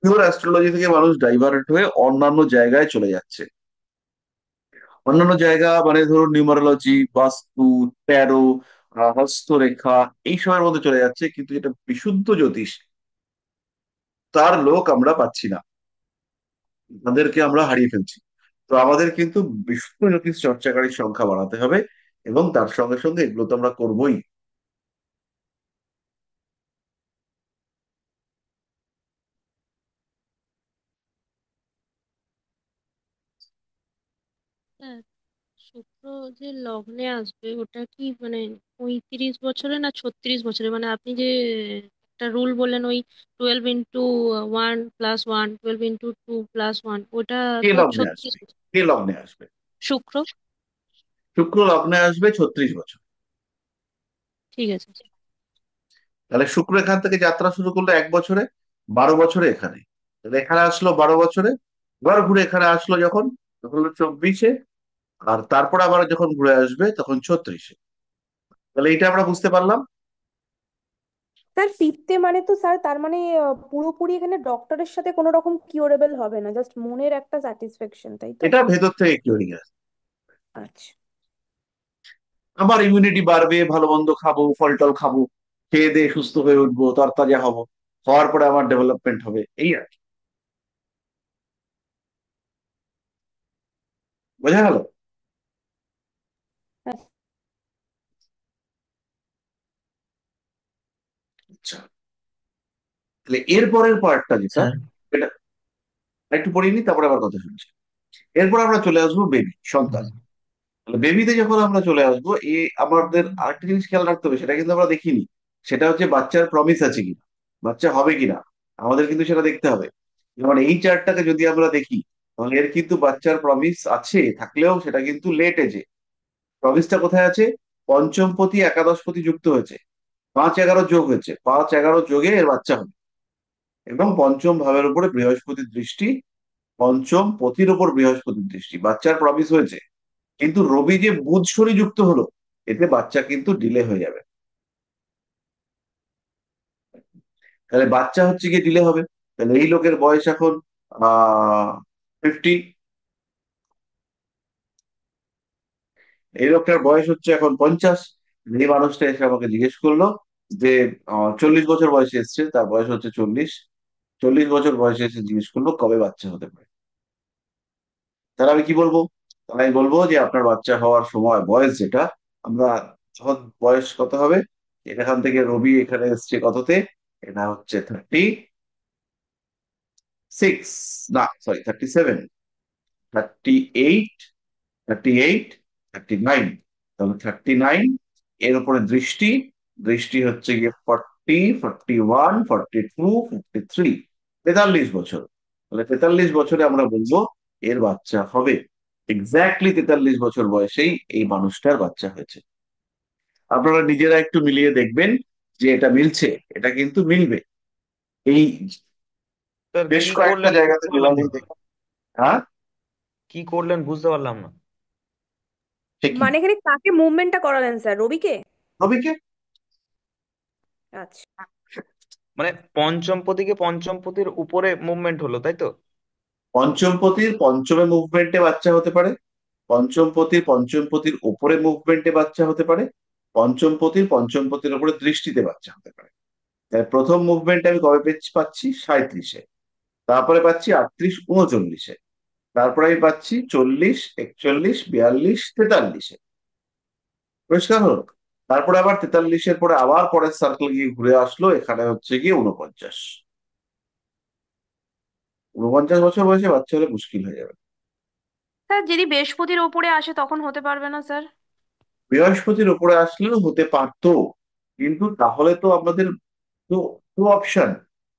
পিওর অ্যাস্ট্রোলজি থেকে মানুষ ডাইভার্ট হয়ে অন্যান্য জায়গায় চলে যাচ্ছে। অন্যান্য জায়গা মানে ধরুন নিউমারোলজি, বাস্তু, ট্যারো, হস্তরেখা, এইসবের মধ্যে চলে যাচ্ছে, কিন্তু এটা বিশুদ্ধ জ্যোতিষ, তার লোক আমরা পাচ্ছি না, তাদেরকে আমরা হারিয়ে ফেলছি। তো আমাদের কিন্তু বিশুদ্ধ জ্যোতিষ চর্চাকারীর সংখ্যা বাড়াতে হবে, এবং তার সঙ্গে সঙ্গে এগুলো তো আমরা করবোই। হ্যাঁ, শুক্র যে লগ্নে আসবে ওটা কি মানে 35 বছরে না 36 বছরে? মানে আপনি যে একটা রুল বললেন ওই 12 × 1 + 1, 12 × 2 + 1, ওটা কে তো লগ্নে 36 আসবে? কে লগ্নে আসবে? শুক্র। শুক্র লগ্নে আসবে 36 বছর। ঠিক আছে। তাহলে শুক্র এখান থেকে যাত্রা শুরু করলো 1 বছরে, 12 বছরে এখানে, তাহলে এখানে আসলো 12 বছরে, এবার ঘুরে এখানে আসলো যখন, তখন হলো 24-এ, আর তারপর আবার যখন ঘুরে আসবে তখন 36-এ। তাহলে এটা আমরা বুঝতে পারলাম। স্যার ফিফথে মানে তো স্যার, তার মানে পুরোপুরি এখানে ডক্টরের সাথে কোনো রকম কিউরেবল হবে না, জাস্ট মনের একটা স্যাটিসফ্যাকশন, তাই তো? এটা ভেতর থেকে কিউরিং আসবে। আচ্ছা। আবার ইমিউনিটি বাড়বে, ভালো মন্দ খাবো, ফল টল খাবো, খেয়ে দিয়ে সুস্থ হয়ে উঠবো, তরতাজা হবো, হওয়ার পরে আমার ডেভেলপমেন্ট হবে, এই আর কি। বোঝা গেল? আচ্ছা। আচ্ছা, তাহলে এর পরের পার্টটা যেটা, স্যার। এটা একটু পড়িয়ে নি, তারপরে আবার কথা শুনছি। এরপর আমরা চলে আসবো বেবি, সন্তান। তাহলে বেবিতে যখন আমরা চলে আসবো, আমাদের আরেকটা জিনিস খেয়াল রাখতে হবে, সেটা কিন্তু আমরা দেখিনি। সেটা হচ্ছে বাচ্চার প্রমিস আছে কিনা, বাচ্চা হবে কিনা, আমাদের কিন্তু সেটা দেখতে হবে। যেমন এই চার্টটাকে যদি আমরা দেখি, তাহলে এর কিন্তু বাচ্চার প্রমিস আছে, থাকলেও সেটা কিন্তু লেট এজে। প্রমিসটা কোথায় আছে? পঞ্চমপতি একাদশপতি যুক্ত হয়েছে, 5-11 যোগ হয়েছে, 5-11 যোগে এর বাচ্চা হবে। এবং পঞ্চম ভাবের উপরে বৃহস্পতির দৃষ্টি, পঞ্চম পতির উপর বৃহস্পতির দৃষ্টি, বাচ্চার প্রমিস হয়েছে। কিন্তু রবি যে বুধ শনি যুক্ত হলো, এতে বাচ্চা কিন্তু ডিলে হয়ে যাবে। তাহলে বাচ্চা হচ্ছে গিয়ে ডিলে হবে। তাহলে এই লোকের বয়স এখন 50, এই লোকটার বয়স হচ্ছে এখন 50। এই মানুষটা এসে আমাকে জিজ্ঞেস করলো যে 40 বছর বয়সে এসছে, তার বয়স হচ্ছে 40, 40 বছর বয়সে এসে জিজ্ঞেস করলো কবে বাচ্চা হতে পারে। তাহলে আমি কি বলবো? তাহলে আমি বলবো যে আপনার বাচ্চা হওয়ার সময় বয়স যেটা, আমরা যখন বয়স কত হবে, এখান থেকে রবি এখানে এসছে কততে, এটা হচ্ছে 36, না সরি 37, 38, 38, 39, তাহলে 39, এর উপরে দৃষ্টি, দৃষ্টি হচ্ছে গিয়ে 40, 41, 42, 43, 43 বছর। তাহলে 43 বছরে আমরা বলবো এর বাচ্চা হবে। এক্স্যাক্টলি 43 বছর বয়সেই এই মানুষটার বাচ্চা হয়েছে। আপনারা নিজেরা একটু মিলিয়ে দেখবেন যে এটা মিলছে, এটা কিন্তু মিলবে। এই স্যার বেশ কি কয়েকটা করলেন জায়গাতে বুঝতে পারলাম মিলালেই না। দেখবেন। হ্যাঁ, কি করলেন বুঝতে পারলাম না। সে কি, মানে এখানে কাকে মুভমেন্টটা করালেন স্যার, রবিকে? রবিকে। আচ্ছা। মানে পঞ্চমপতিকে পঞ্চমপতির উপরে মুভমেন্ট হলো, তাই তো? পঞ্চমপতির পঞ্চমে মুভমেন্টে বাচ্চা হতে পারে, পঞ্চমপতির পঞ্চমপতির ওপরে মুভমেন্টে বাচ্চা হতে পারে, পঞ্চমপতির পঞ্চমপতির ওপরে দৃষ্টিতে বাচ্চা হতে পারে। তাই প্রথম মুভমেন্টে আমি কবে পাচ্ছি, 37-এ, তারপরে পাচ্ছি 38, 39-এ, তারপরে আমি পাচ্ছি 40, 41, 42, 43-এ। পরিষ্কার হলো? তারপরে আবার 43-এর পরে আবার পরের সার্কেল গিয়ে ঘুরে আসলো, এখানে হচ্ছে গিয়ে 49। 49 বছর বয়সে বাচ্চা হলে মুশকিল হয়ে যাবে। স্যার যদি বৃহস্পতির ওপরে আসে তখন হতে পারবে না স্যার? বৃহস্পতির উপরে আসলেও হতে পারতো, কিন্তু তাহলে তো আমাদের তো টু অপশন,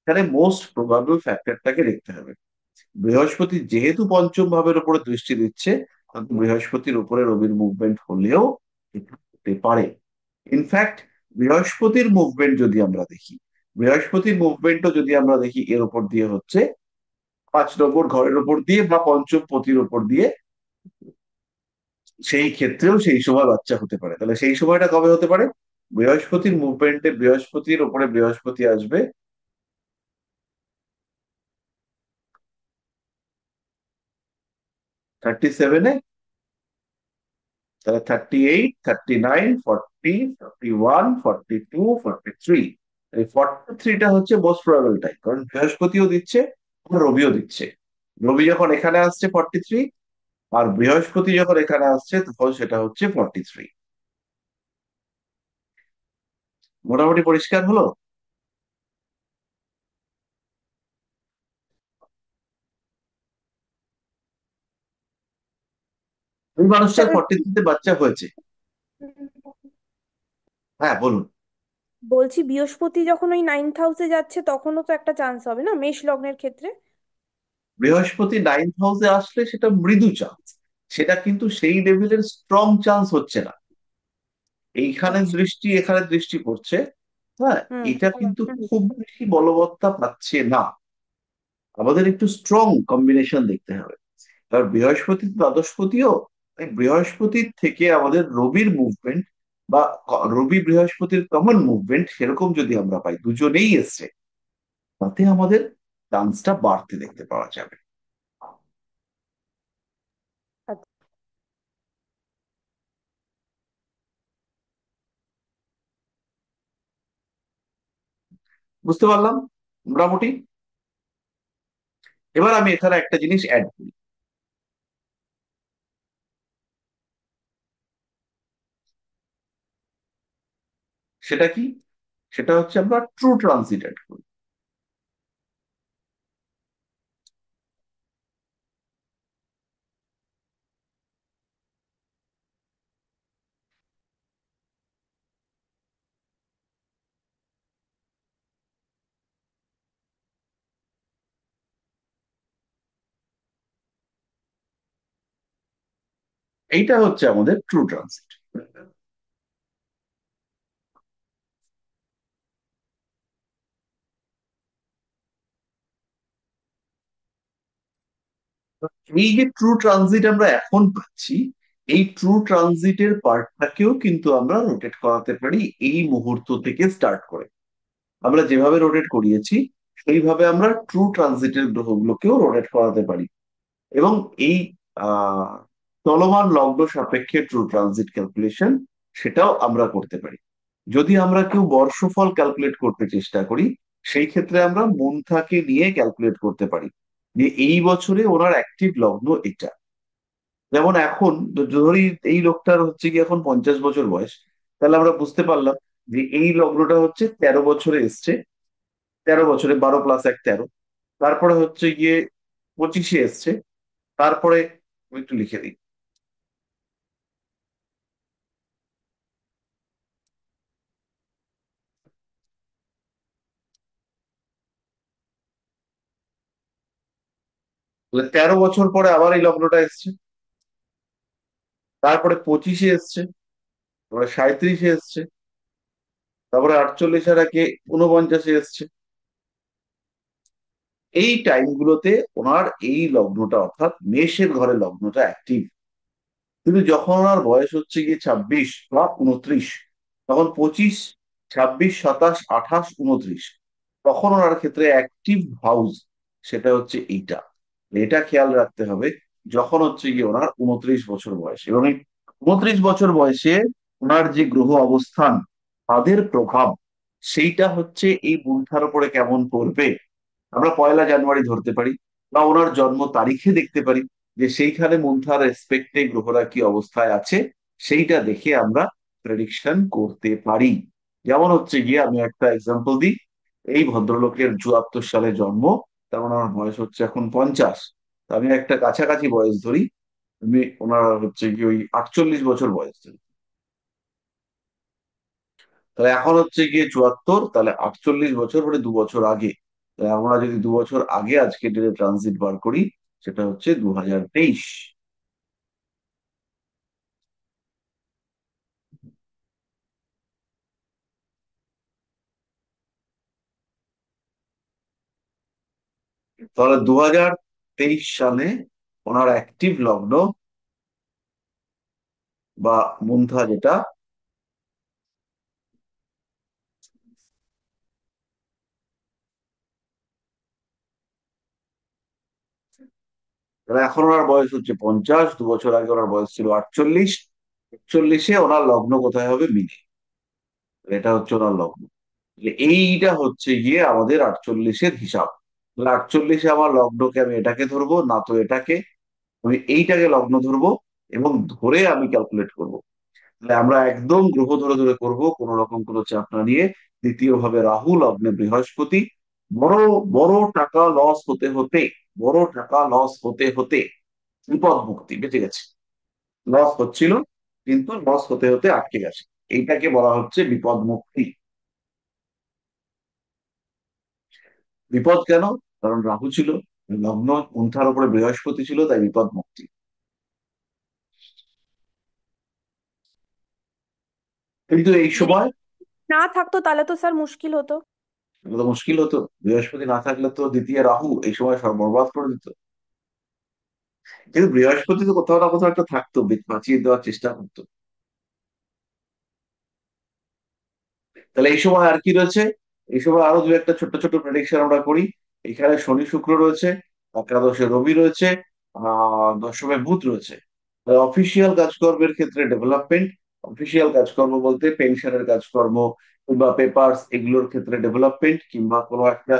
এখানে মোস্ট প্রবাবল ফ্যাক্টরটাকে দেখতে হবে। বৃহস্পতি যেহেতু পঞ্চম ভাবের উপরে দৃষ্টি দিচ্ছে, তাহলে বৃহস্পতির উপরে রবির মুভমেন্ট হলেও এটা হতে পারে। ইনফ্যাক্ট বৃহস্পতির মুভমেন্ট যদি আমরা দেখি, বৃহস্পতির মুভমেন্টও যদি আমরা দেখি এর উপর দিয়ে হচ্ছে 5 নম্বর ঘরের উপর দিয়ে বা পঞ্চম পতির উপর দিয়ে, সেই ক্ষেত্রেও সেই সময় বাচ্চা হতে পারে। তাহলে সেই সময়টা কবে হতে পারে? বৃহস্পতির মুভমেন্টে বৃহস্পতির উপরে বৃহস্পতি আসবে 37-এ, তাহলে 38, 39, 40, 41, 42, 43। এই 43টা হচ্ছে মোস্ট প্রবাবল টাইম, কারণ বৃহস্পতিও দিচ্ছে আর রবিও দিচ্ছে। রবি যখন এখানে আসছে 43, আর বৃহস্পতি যখন এখানে আসছে তখন সেটা হচ্ছে 43। মোটামুটি পরিষ্কার হলো? ওই মানুষটার স্যার 43-তে বাচ্চা হয়েছে। হ্যাঁ বলুন। বলছি বৃহস্পতি যখন ওই 9th হাউসে যাচ্ছে তখনও তো একটা চান্স হবে না মেষ লগ্নের ক্ষেত্রে? বৃহস্পতি 9th হাউসে আসলে সেটা মৃদু চান্স, সেটা কিন্তু সেই লেভেলের স্ট্রং চান্স হচ্ছে না। এইখানে আচ্ছা। দৃষ্টি এখানে দৃষ্টি পড়ছে, হ্যাঁ, হুম। এটা কিন্তু খুব বেশি বলবত্তা পাচ্ছে না। আমাদের একটু স্ট্রং কম্বিনেশন দেখতে হবে। কারণ বৃহস্পতি তো দ্বাদশপতিও, তাই বৃহস্পতির থেকে আমাদের রবির মুভমেন্ট বা রবি বৃহস্পতির কমন মুভমেন্ট সেরকম যদি আমরা পাই, দুজনেই এসছে, তাতে আমাদের চান্সটা বাড়তে দেখতে পাওয়া যাবে। আচ্ছা। বুঝতে পারলাম মোটামুটি। এবার আমি এখানে একটা জিনিস অ্যাড করি, সেটা কি, সেটা হচ্ছে আমরা ট্রু ট্রানজিট অ্যাড করি। এইটা হচ্ছে আমাদের ট্রু ট্রানজিট। এই যে ট্রু ট্রানজিট আমরা এখন পাচ্ছি, এই ট্রু ট্রানজিটের পার্টটাকেও কিন্তু আমরা রোটেট করাতে পারি এই মুহূর্ত থেকে স্টার্ট করে। আমরা যেভাবে রোটেট করিয়েছি সেইভাবে আমরা ট্রু ট্রানজিটের গ্রহগুলোকেও রোটেট করাতে পারি, এবং এই আহ চলমান লগ্ন সাপেক্ষে ট্রু ট্রানজিট ক্যালকুলেশন সেটাও আমরা করতে পারি। যদি আমরা কেউ বর্ষফল ক্যালকুলেট করতে চেষ্টা করি, সেই ক্ষেত্রে আমরা মুনথাকে নিয়ে ক্যালকুলেট করতে পারি যে এই বছরে ওনার অ্যাক্টিভ লগ্ন এটা, যেমন এখন ধরি এই লোকটার হচ্ছে কি এখন 50 বছর বয়স, তাহলে আমরা বুঝতে পারলাম যে এই লগ্নটা হচ্ছে 13 বছরে এসছে, 13 বছরে 12+1 13, তারপরে হচ্ছে গিয়ে 25-এ এসছে, তারপরে আমি একটু লিখে দিই, তাহলে 13 বছর পরে আবার এই লগ্নটা এসছে, তারপরে 25-এ এসছে, তারপরে 37-এ এসছে, তারপরে 48-এর আগে 49-এ এসছে। এই টাইমগুলোতে ওনার এই লগ্নটা অর্থাৎ মেষের ঘরে লগ্নটা অ্যাক্টিভ। কিন্তু যখন ওনার বয়স হচ্ছে গিয়ে 26 বা 29, তখন 25, 26, 27, 28, 29, তখন ওনার ক্ষেত্রে অ্যাক্টিভ হাউস সেটা হচ্ছে এইটা। এটা খেয়াল রাখতে হবে যখন হচ্ছে গিয়ে ওনার 29 বছর বয়স, এবং এই 29 বছর বয়সে ওনার যে গ্রহ অবস্থান তাদের প্রভাব সেইটা হচ্ছে এই বুদ্ধার উপরে কেমন পড়বে। আমরা 1লা জানুয়ারি ধরতে পারি, বা ওনার জন্ম তারিখে দেখতে পারি যে সেইখানে মন্থার রেসপেক্টে গ্রহরা কি অবস্থায় আছে, সেইটা দেখে আমরা প্রেডিকশন করতে পারি। যেমন হচ্ছে গিয়ে আমি একটা এক্সাম্পল দিই, এই ভদ্রলোকের 74 সালে জন্ম, তার মানে ওনার বয়স হচ্ছে এখন 50। তা আমি একটা কাছাকাছি বয়স ধরি, আমি ওনার হচ্ছে গিয়ে ওই 48 বছর বয়স ধরি, তাহলে এখন হচ্ছে গিয়ে 74, তাহলে 48 বছর মানে 2 বছর আগে। তাহলে আমরা যদি 2 বছর আগে আজকে ডেটে ট্রানজিট বার করি, সেটা হচ্ছে 2023। তাহলে 2023 সালে ওনার অ্যাক্টিভ লগ্ন বা মুন্থা যেটা, তাহলে এখন ওনার বয়স হচ্ছে 50, 2 বছর আগে ওনার বয়স ছিল 48। 41-এ ওনার লগ্ন কোথায় হবে? মিনে। এটা হচ্ছে ওনার লগ্ন। এইটা হচ্ছে গিয়ে আমাদের 48-এর হিসাব। তাহলে 48-এ আমার লগ্নকে আমি এটাকে ধরবো না তো এটাকে, আমি এইটাকে লগ্ন ধরবো এবং ধরে আমি ক্যালকুলেট করব। তাহলে আমরা একদম গ্রহ ধরে ধরে করব, কোন রকম কোনো চাপ না নিয়ে। দ্বিতীয় ভাবে রাহু, লগ্নে বৃহস্পতি। বড় বড় টাকা লস হতে হতে, বড় টাকা লস হতে হতে বিপদ মুক্তি, বেঁচে গেছে। লস হচ্ছিল কিন্তু লস হতে হতে আটকে গেছে, এইটাকে বলা হচ্ছে বিপদ মুক্তি। বিপদ কেন? কারণ রাহু ছিল, লগ্ন কুণ্ঠার উপরে বৃহস্পতি ছিল, তাই বিপদ মুক্তি। কিন্তু এই যদি সময় না থাকতো তাহলে তো স্যার মুশকিল হতো। এগুলো মুশকিল হতো, বৃহস্পতি না থাকলে তো দ্বিতীয় রাহু এই সময় সব বরবাদ করে দিত। কিন্তু বৃহস্পতি তো কোথাও না কোথাও একটা থাকতো, বাঁচিয়ে দেওয়ার চেষ্টা করতো। তাহলে এই সময় আর কি রয়েছে? এই সময় আরো দু একটা ছোট্ট ছোট প্রেডিকশন আমরা করি। এখানে শনি শুক্র রয়েছে, একাদশে রবি রয়েছে, দশমে বুধ রয়েছে। অফিসিয়াল কাজকর্মের ক্ষেত্রে ডেভেলপমেন্ট, অফিসিয়াল কাজকর্ম বলতে পেনশনের কাজকর্ম কিংবা পেপারস, এগুলোর ক্ষেত্রে ডেভেলপমেন্ট, কিংবা কোনো একটা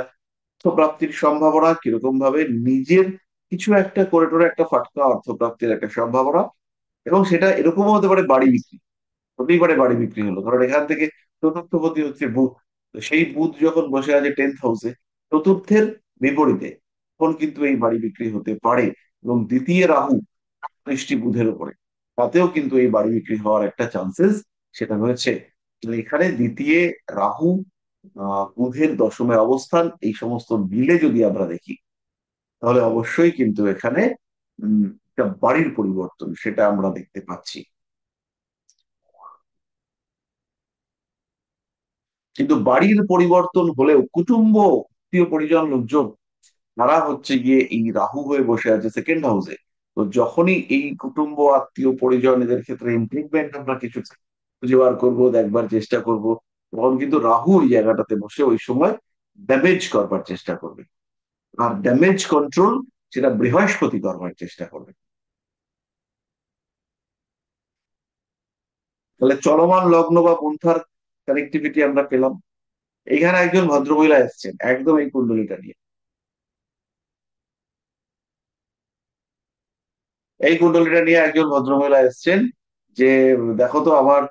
অর্থপ্রাপ্তির সম্ভাবনা, কিরকম ভাবে নিজের কিছু একটা করে টোরে একটা ফাটকা অর্থপ্রাপ্তির একটা সম্ভাবনা। এবং সেটা এরকমও হতে পারে বাড়ি বিক্রি, হতেই পারে বাড়ি বিক্রি হলো, কারণ এখান থেকে চতুর্থপতি হচ্ছে বুধ। তো সেই বুধ যখন বসে আছে 10th হাউসে, চতুর্থের বিপরীতে, তখন কিন্তু এই বাড়ি বিক্রি হতে পারে। এবং দ্বিতীয় রাহু দৃষ্টি বুধের উপরে, তাতেও কিন্তু এই বাড়ি বিক্রি হওয়ার একটা চান্সেস সেটা রয়েছে। তো এখানে দ্বিতীয় রাহু, বুধের দশমে অবস্থান, এই সমস্ত মিলে যদি আমরা দেখি, তাহলে অবশ্যই কিন্তু এখানে একটা বাড়ির পরিবর্তন সেটা আমরা দেখতে পাচ্ছি। কিন্তু বাড়ির পরিবর্তন হলেও কুটুম্ব, আত্মীয় পরিজন, লোকজন, তারা হচ্ছে গিয়ে এই রাহু হয়ে বসে আছে 2nd হাউসে। তো যখনই এই কুটুম্ব, আত্মীয় পরিজন, এদের ক্ষেত্রে ইমপ্রুভমেন্ট আমরা কিছু খুঁজে বার করবো, দেখবার চেষ্টা করব, তখন কিন্তু রাহু ওই জায়গাটাতে বসে ওই সময় ড্যামেজ করবার চেষ্টা করবে। আর ড্যামেজ কন্ট্রোল সেটা বৃহস্পতি করবার চেষ্টা করবে। তাহলে চলমান লগ্ন বা পন্থার কানেক্টিভিটি আমরা পেলাম। এখানে একজন ভদ্রমহিলা এসেছেন একদম এই কুণ্ডলিটা নিয়ে। এই কুণ্ডলীটা নিয়ে একজন ভদ্রমহিলা এসেছেন যে দেখো তো আমার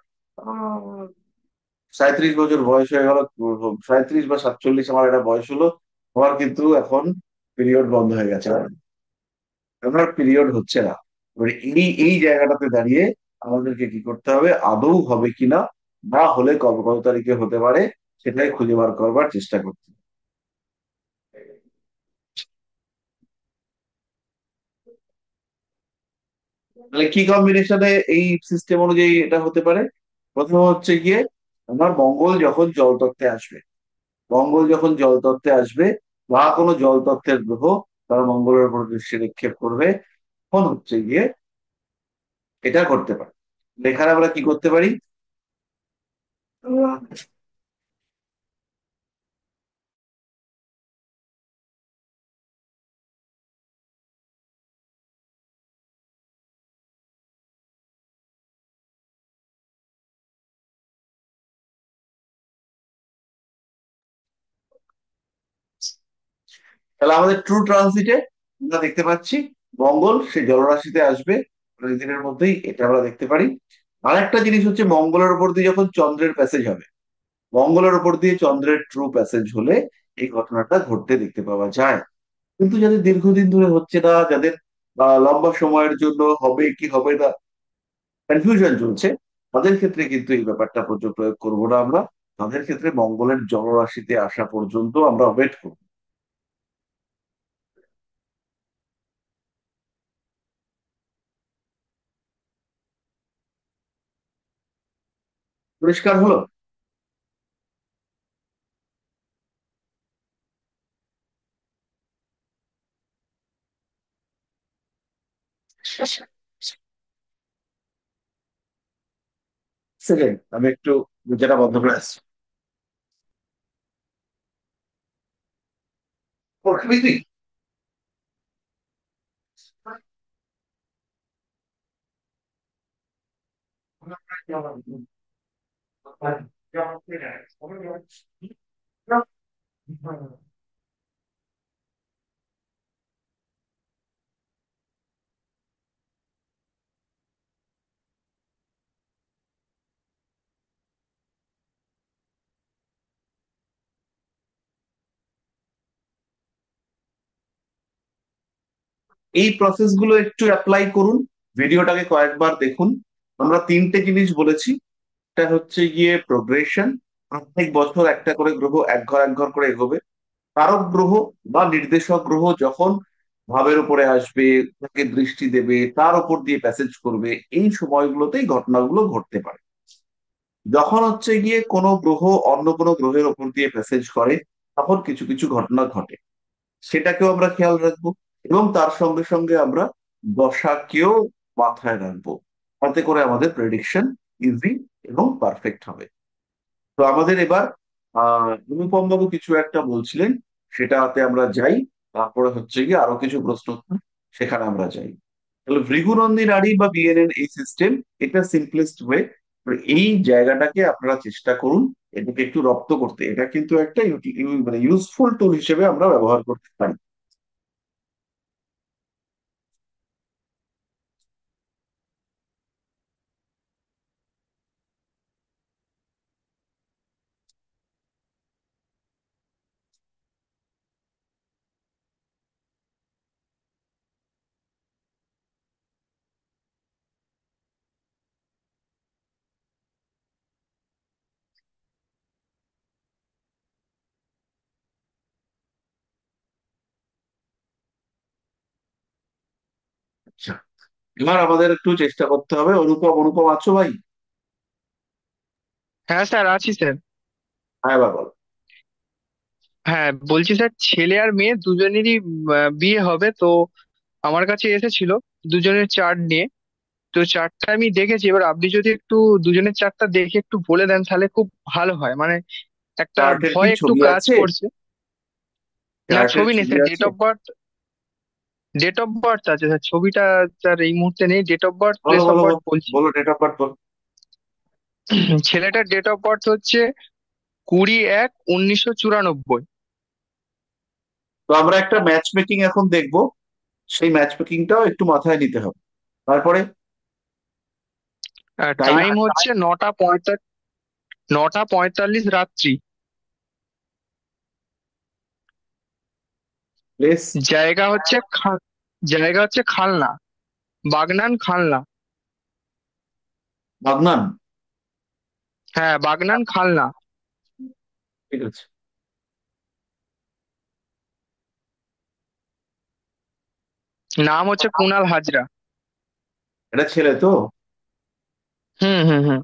37 বছর বয়স হয়ে গেল, 37 বা 47 আমার একটা বয়স হলো, আমার কিন্তু এখন পিরিয়ড বন্ধ হয়ে গেছে, আমার পিরিয়ড হচ্ছে না। এবার এই এই জায়গাটাতে দাঁড়িয়ে আমাদেরকে কি করতে হবে, আদৌ হবে কিনা, না হলে কত কত তারিখে হতে পারে, সেটাই খুঁজে বার করবার চেষ্টা করতে হবে। তাহলে কি কম্বিনেশনে এই সিস্টেম অনুযায়ী এটা হতে পারে? প্রথম হচ্ছে গিয়ে আমার মঙ্গল যখন জল তত্ত্বে আসবে, মঙ্গল যখন জল তত্ত্বে আসবে বা কোনো জল তত্ত্বের গ্রহ তারা মঙ্গলের উপর দৃষ্টি নিক্ষেপ করবে, তখন হচ্ছে গিয়ে এটা করতে পারে। এখানে আমরা কি করতে পারি, তাহলে আমাদের ট্রু ট্রানজিটে আমরা দেখতে পাচ্ছি মঙ্গল সে জলরাশিতে আসবে দিনের মধ্যেই, এটা আমরা দেখতে পারি। আরেকটা জিনিস হচ্ছে মঙ্গলের উপর দিয়ে যখন চন্দ্রের প্যাসেজ হবে, মঙ্গলের উপর দিয়ে চন্দ্রের ট্রু প্যাসেজ হলে এই ঘটনাটা ঘটতে দেখতে পাওয়া যায়। কিন্তু যাদের দীর্ঘদিন ধরে হচ্ছে না, যাদের লম্বা সময়ের জন্য হবে কি হবে না কনফিউশন চলছে, তাদের ক্ষেত্রে কিন্তু এই ব্যাপারটা প্রয়োগ করবো না আমরা। তাদের ক্ষেত্রে মঙ্গলের জলরাশিতে আসা পর্যন্ত আমরা ওয়েট করবো। পরিষ্কার হলো? সেকেন্ড আমি একটু যেটা বন্ধ করে আসছি। পড়বি তুই? এই প্রসেস গুলো একটু অ্যাপ্লাই করুন, ভিডিওটাকে কয়েকবার দেখুন। আমরা তিনটে জিনিস বলেছি, একটা হচ্ছে গিয়ে প্রোগ্রেশন, প্রত্যেক বছর একটা করে গ্রহ এক ঘর এক ঘর করে এগোবে। কারক গ্রহ বা নির্দেশক গ্রহ যখন ভাবের উপরে আসবে, তাকে দৃষ্টি দেবে, তার উপর দিয়ে প্যাসেজ করবে, এই সময়গুলোতেই ঘটনাগুলো ঘটতে পারে। যখন হচ্ছে গিয়ে কোনো গ্রহ অন্য কোনো গ্রহের ওপর দিয়ে প্যাসেজ করে, তখন কিছু কিছু ঘটনা ঘটে, সেটাকেও আমরা খেয়াল রাখবো। এবং তার সঙ্গে সঙ্গে আমরা দশাকেও মাথায় রাখবো, তাতে করে আমাদের প্রেডিকশন ইজি এবং পারফেক্ট হবে। তো আমাদের এবার অনুপম বাবু কিছু একটা বলছিলেন, সেটাতে আমরা যাই। তারপরে হচ্ছে গিয়ে আরো কিছু প্রশ্ন উত্তর, সেখানে আমরা যাই। তাহলে ভৃগুনন্দী নারী বা বিএনএন এই সিস্টেম, এটা সিম্পলেস্ট ওয়ে। এই জায়গাটাকে আপনারা চেষ্টা করুন এটাকে একটু রপ্ত করতে, এটা কিন্তু একটা মানে ইউজফুল টুল হিসেবে আমরা ব্যবহার করতে পারি। আচ্ছা, এবার আমাদের একটু চেষ্টা করতে হবে। অনুপম, অনুপম আছো ভাই? হ্যাঁ স্যার, আছি স্যার। হ্যাঁ, এবার বল। হ্যাঁ বলছি স্যার, ছেলে আর মেয়ে দুজনেরই বিয়ে হবে তো। আমার কাছে এসেছিল দুজনের চার্ট নিয়ে। তো চার্টটা আমি দেখেছি, এবার আপনি যদি একটু দুজনের চার্টটা দেখে একটু বলে দেন তাহলে খুব ভালো হয়, মানে একটা চার্টের কি ভয় একটু ছবি কাজ আছে? করছে। না, চার্টের ছবি নেই ছবি স্যার, ডেট আছে? Of birth. Date of birth আছে স্যার, ছবিটা স্যার এই মুহূর্তে নেই। ডেট অফ বার্থ, বলো প্লেস অফ বলো বার্থ বলো, বলছি। বলো ডেট অফ বার্থ বলো। ছেলেটার ডেট অফ বার্থ হচ্ছে 20-1-1994। তো আমরা একটা ম্যাচ মেকিং এখন দেখবো, সেই ম্যাচ মেকিংটাও একটু মাথায় নিতে হবে। তারপরে টাইম টাইম হচ্ছে 9:45, 9:45 রাত্রি। প্লেস জায়গা হচ্ছে খালনা, বাগনান খালনা। বাগনান। হ্যাঁ, বাগনান খালনা। ঠিক আছে। নাম হচ্ছে কুনাল হাজরা। এটা ছেলে তো? হুম, হুম, হুম।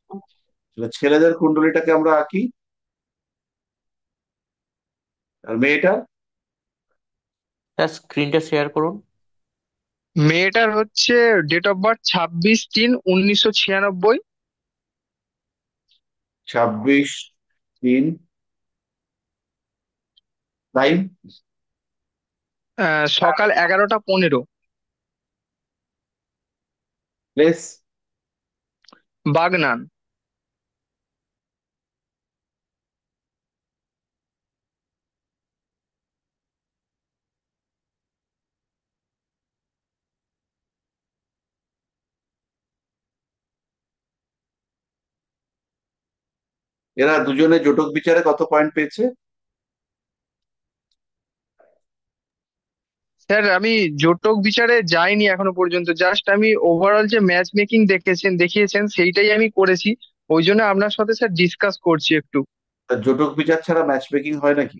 তাহলে ছেলেদের কুণ্ডলীটাকে আমরা আঁকি, আর মেয়েটার? স্যার স্ক্রিনটা শেয়ার করুন। মেয়েটার হচ্ছে ডেট অফ বার্থ 26/3/1996। 26/3। টাইম? সকাল 11:15। প্লেস? বাগনান। এরা দুজনে জটক বিচারে কত পয়েন্ট পেয়েছে? স্যার আমি জটক বিচারে যাইনি এখনো পর্যন্ত, জাস্ট আমি ওভারঅল যে ম্যাচ মেকিং দেখিয়েছেন সেইটাই আমি করেছি। ওই জন্য আপনার সাথে স্যার ডিসকাস করছি একটু। তা জটক বিচার ছাড়া ম্যাচ মেকিং হয় নাকি?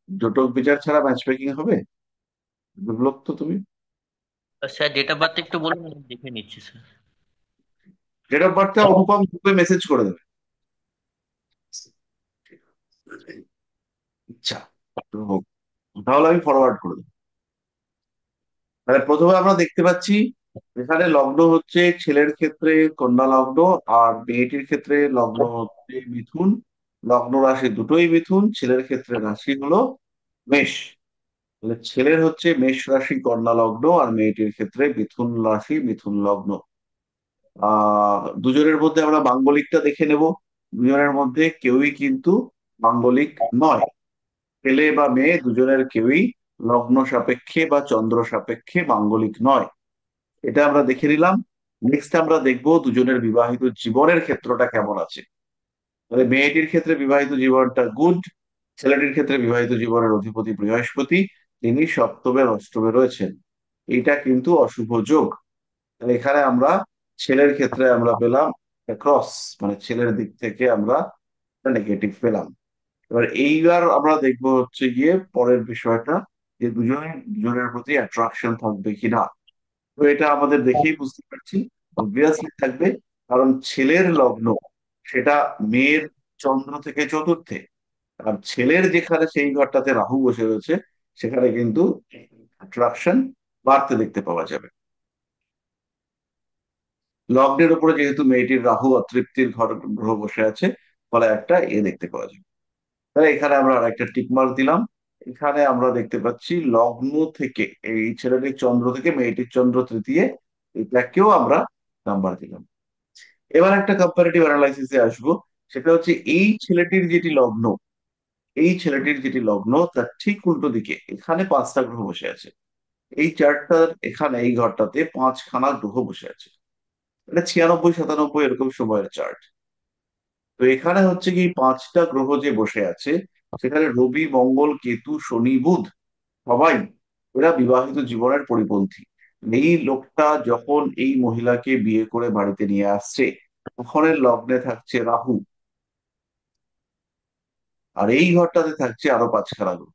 জটক বিচার ছাড়া ম্যাচ মেকিং হবে? দুর্লভ তো তুমি। স্যার ডেট অফ বার্থ একটু বলুন, আমি দেখে নিচ্ছি স্যার। ডেট অফ বার্থটা অনুপম গ্রুপে মেসেজ করে দেবে। আচ্ছা, তো তাহলে আমি ফরওয়ার্ড করে দেবো। তাহলে প্রথমে আমরা দেখতে পাচ্ছি এখানে লগ্ন হচ্ছে ছেলের ক্ষেত্রে কন্যা লগ্ন, আর মেয়েটির ক্ষেত্রে লগ্ন হচ্ছে মিথুন। লগ্ন রাশি দুটোই মিথুন, ছেলের ক্ষেত্রে রাশি হলো মেষ। তাহলে ছেলের হচ্ছে মেষ রাশি কন্যা লগ্ন, আর মেয়েটির ক্ষেত্রে মিথুন রাশি মিথুন লগ্ন। দুজনের মধ্যে আমরা মাঙ্গলিকটা দেখে নেব। দুজনের মধ্যে কেউই কিন্তু মাঙ্গলিক নয়। ছেলে বা মেয়ে দুজনের কেউই লগ্ন সাপেক্ষে বা চন্দ্র সাপেক্ষে মাঙ্গলিক নয়। এটা আমরা দেখে নিলাম। নেক্সট আমরা দেখবো দুজনের বিবাহিত জীবনের ক্ষেত্রটা কেমন আছে। তাহলে মেয়েটির ক্ষেত্রে বিবাহিত জীবনটা গুড। ছেলেটির ক্ষেত্রে বিবাহিত জীবনের অধিপতি বৃহস্পতি, তিনি সপ্তমে অষ্টমে রয়েছেন। এইটা কিন্তু অশুভ যোগ। তাহলে এখানে আমরা ছেলের ক্ষেত্রে আমরা পেলাম ক্রস, মানে ছেলের দিক থেকে আমরা নেগেটিভ পেলাম। এবার এইবার আমরা দেখবো হচ্ছে গিয়ে পরের বিষয়টা, যে দুজনের প্রতি অ্যাট্রাকশন থাকবে কিনা। তো এটা আমাদের দেখেই বুঝতে পারছি অবভিয়াসলি থাকবে, কারণ ছেলের লগ্ন সেটা মেয়ের চন্দ্র থেকে চতুর্থে, আর ছেলের যেখানে সেই ঘরটাতে রাহু বসে রয়েছে সেখানে কিন্তু অ্যাট্রাকশন বাড়তে দেখতে পাওয়া যাবে। লগ্নের উপরে যেহেতু মেয়েটির রাহু অতৃপ্তির ঘর গ্রহ বসে আছে, ফলে একটা দেখতে পাওয়া যাবে। তাহলে এখানে আমরা আরেকটা টিক মার্ক দিলাম। এখানে আমরা দেখতে পাচ্ছি লগ্ন থেকে এই ছেলেটির চন্দ্র থেকে মেয়েটির চন্দ্র তৃতীয়, এটাকেও আমরা নাম্বার দিলাম। এবার একটা কম্পারেটিভ অ্যানালাইসিসে আসবো। সেটা হচ্ছে এই ছেলেটির যেটি লগ্ন তার ঠিক উল্টো দিকে এখানে 5টা গ্রহ বসে আছে। এই চার্টটার এখানে এই ঘরটাতে 5খানা গ্রহ বসে আছে। এটা 96 97 এরকম সময়ের চার্ট। তো এখানে হচ্ছে কি 5টা গ্রহ যে বসে আছে, সেখানে রবি মঙ্গল কেতু শনি বুধ সবাই এরা বিবাহিত জীবনের পরিপন্থী। এই লোকটা যখন এই মহিলাকে বিয়ে করে বাড়িতে নিয়ে আসছে, তখন এর লগ্নে থাকছে রাহু, আর এই ঘরটাতে থাকছে আরো 5খানা গ্রহ।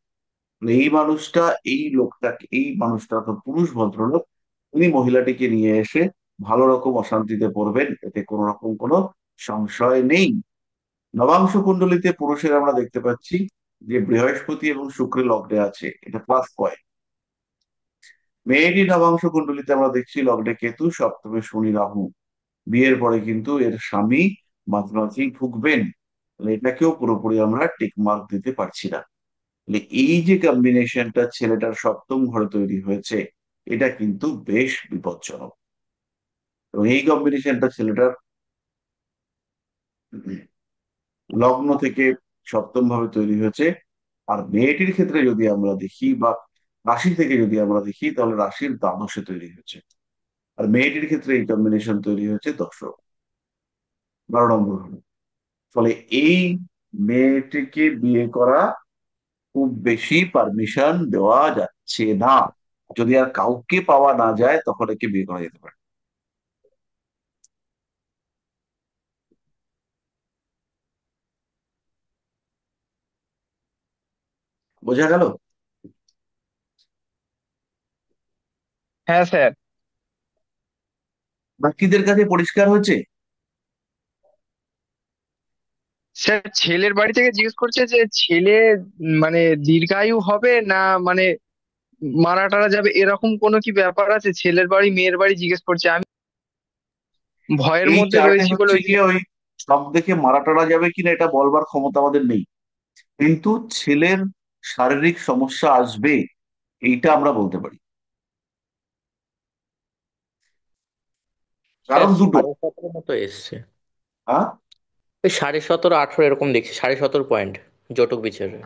মানে এই মানুষটা অর্থাৎ পুরুষ ভদ্রলোক, উনি মহিলাটিকে নিয়ে এসে ভালো রকম অশান্তিতে পড়বেন, এতে কোনো রকম কোনো সংশয় নেই। নবাংশ কুণ্ডলিতে পুরুষের আমরা দেখতে পাচ্ছি যে বৃহস্পতি এবং শুক্র লগ্নে আছে, এটা প্লাস পয়েন্ট। মেয়েরই নবাংশ কুণ্ডলিতে আমরা দেখছি লগ্নে কেতু, সপ্তমে শনি রাহু। বিয়ের পরে কিন্তু এর স্বামী মাঝে মাঝেই ভুগবেন। তাহলে এটাকেও পুরোপুরি আমরা টিক মার্ক দিতে পারছি না। তাহলে এই যে কম্বিনেশনটা ছেলেটার সপ্তম ঘরে তৈরি হয়েছে, এটা কিন্তু বেশ বিপজ্জনক। এবং এই কম্বিনেশনটা ছেলেটার লগ্ন থেকে সপ্তম ভাবে তৈরি হয়েছে। আর মেয়েটির ক্ষেত্রে যদি আমরা দেখি বা রাশি থেকে যদি আমরা দেখি, তাহলে রাশির দ্বাদশে তৈরি হয়েছে। আর মেয়েটির ক্ষেত্রে এই কম্বিনেশন তৈরি হয়েছে 12 নম্বর ঘরে। ফলে এই মেয়েটিকে বিয়ে করা খুব বেশি পারমিশন দেওয়া যাচ্ছে না। যদি আর কাউকে পাওয়া না যায়, তখন একে বিয়ে করা যেতে পারে। বোঝা গেল? হ্যাঁ স্যার। বাকিদের কাছে পরিষ্কার হচ্ছে? স্যার ছেলের বাড়ি থেকে জিজ্ঞেস করছে যে ছেলে মানে দীর্ঘায়ু হবে না, মানে মারা টারা যাবে, এরকম কোনো কি ব্যাপার আছে? ছেলের বাড়ি মেয়ের বাড়ি জিজ্ঞেস করছে, আমি ভয়ের এই মধ্যে চার্টে রয়েছি বলে হচ্ছে ওই গিয়ে ওই সব দেখে মারা টারা যাবে কিনা এটা বলবার ক্ষমতা আমাদের নেই, কিন্তু ছেলের শারীরিক সমস্যা আসবে এইটা আমরা বলতে পারি। স্যার কারণ দুটো। 17.5 মতো এসছে। হ্যাঁ, ওই 17.5 18 এরকম দেখছি, 17.5 পয়েন্ট জটক বিচারে।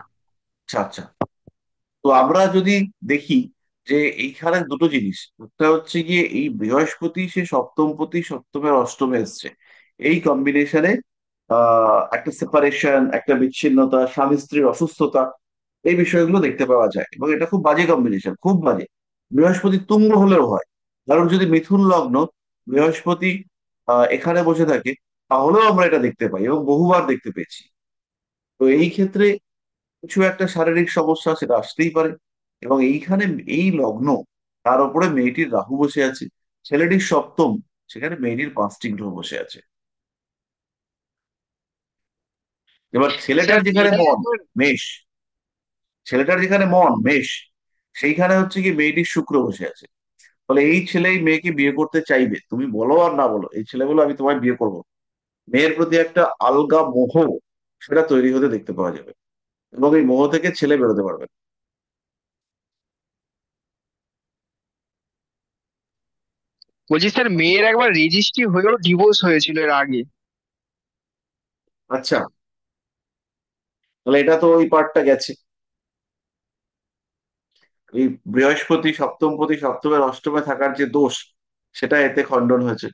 আচ্ছা আচ্ছা। তো আমরা যদি দেখি যে এইখানে দুটো জিনিস, একটা হচ্ছে গিয়ে এই বৃহস্পতি সে সপ্তমপতি, সপ্তমের অষ্টমে এসছে। এই কম্বিনেশনে একটা সেপারেশন, একটা বিচ্ছিন্নতা, স্বামী স্ত্রীর অসুস্থতা, এই বিষয়গুলো দেখতে পাওয়া যায়। এবং এটা খুব বাজে কম্বিনেশন, খুব বাজে। বৃহস্পতি তুঙ্গ হলেও হয়। কারণ যদি মিথুন লগ্ন, বৃহস্পতি এখানে বসে থাকে, তাহলেও আমরা এটা দেখতে পাই এবং বহুবার দেখতে পেয়েছি। তো এই ক্ষেত্রে কিছু একটা শারীরিক সমস্যা সেটা আসতেই পারে। এবং এইখানে এই লগ্ন, তার উপরে মেয়েটির রাহু বসে আছে, ছেলেটির সপ্তম, সেখানে মেয়েটির 5টি গ্রহ বসে আছে। এবার ছেলেটার স্যার যেখানে এটাই মন, একবার। মেষ, ছেলেটার যেখানে মন মেষ, সেইখানে হচ্ছে কি মেয়েটির শুক্র বসে আছে। ফলে এই ছেলে এই মেয়েকে বিয়ে করতে চাইবে, তুমি বলো আর না বলো, এই ছেলে বলো আমি তোমায় বিয়ে করব। মেয়ের প্রতি একটা আলগা মোহ সেটা তৈরি হতে দেখতে পাওয়া যাবে, এবং এই মোহ থেকে ছেলে বেরোতে পারবে না। বলছি স্যার, মেয়ের একবার রেজিস্ট্রি হয়েও ডিভোর্স হয়েছিল এর আগে। আচ্ছা, তাহলে এটা তো ওই পার্টটা গেছে। এই বৃহস্পতি সপ্তমপতি, সপ্তমের অষ্টমে থাকার যে দোষ, সেটা এতে খণ্ডন হয়েছে।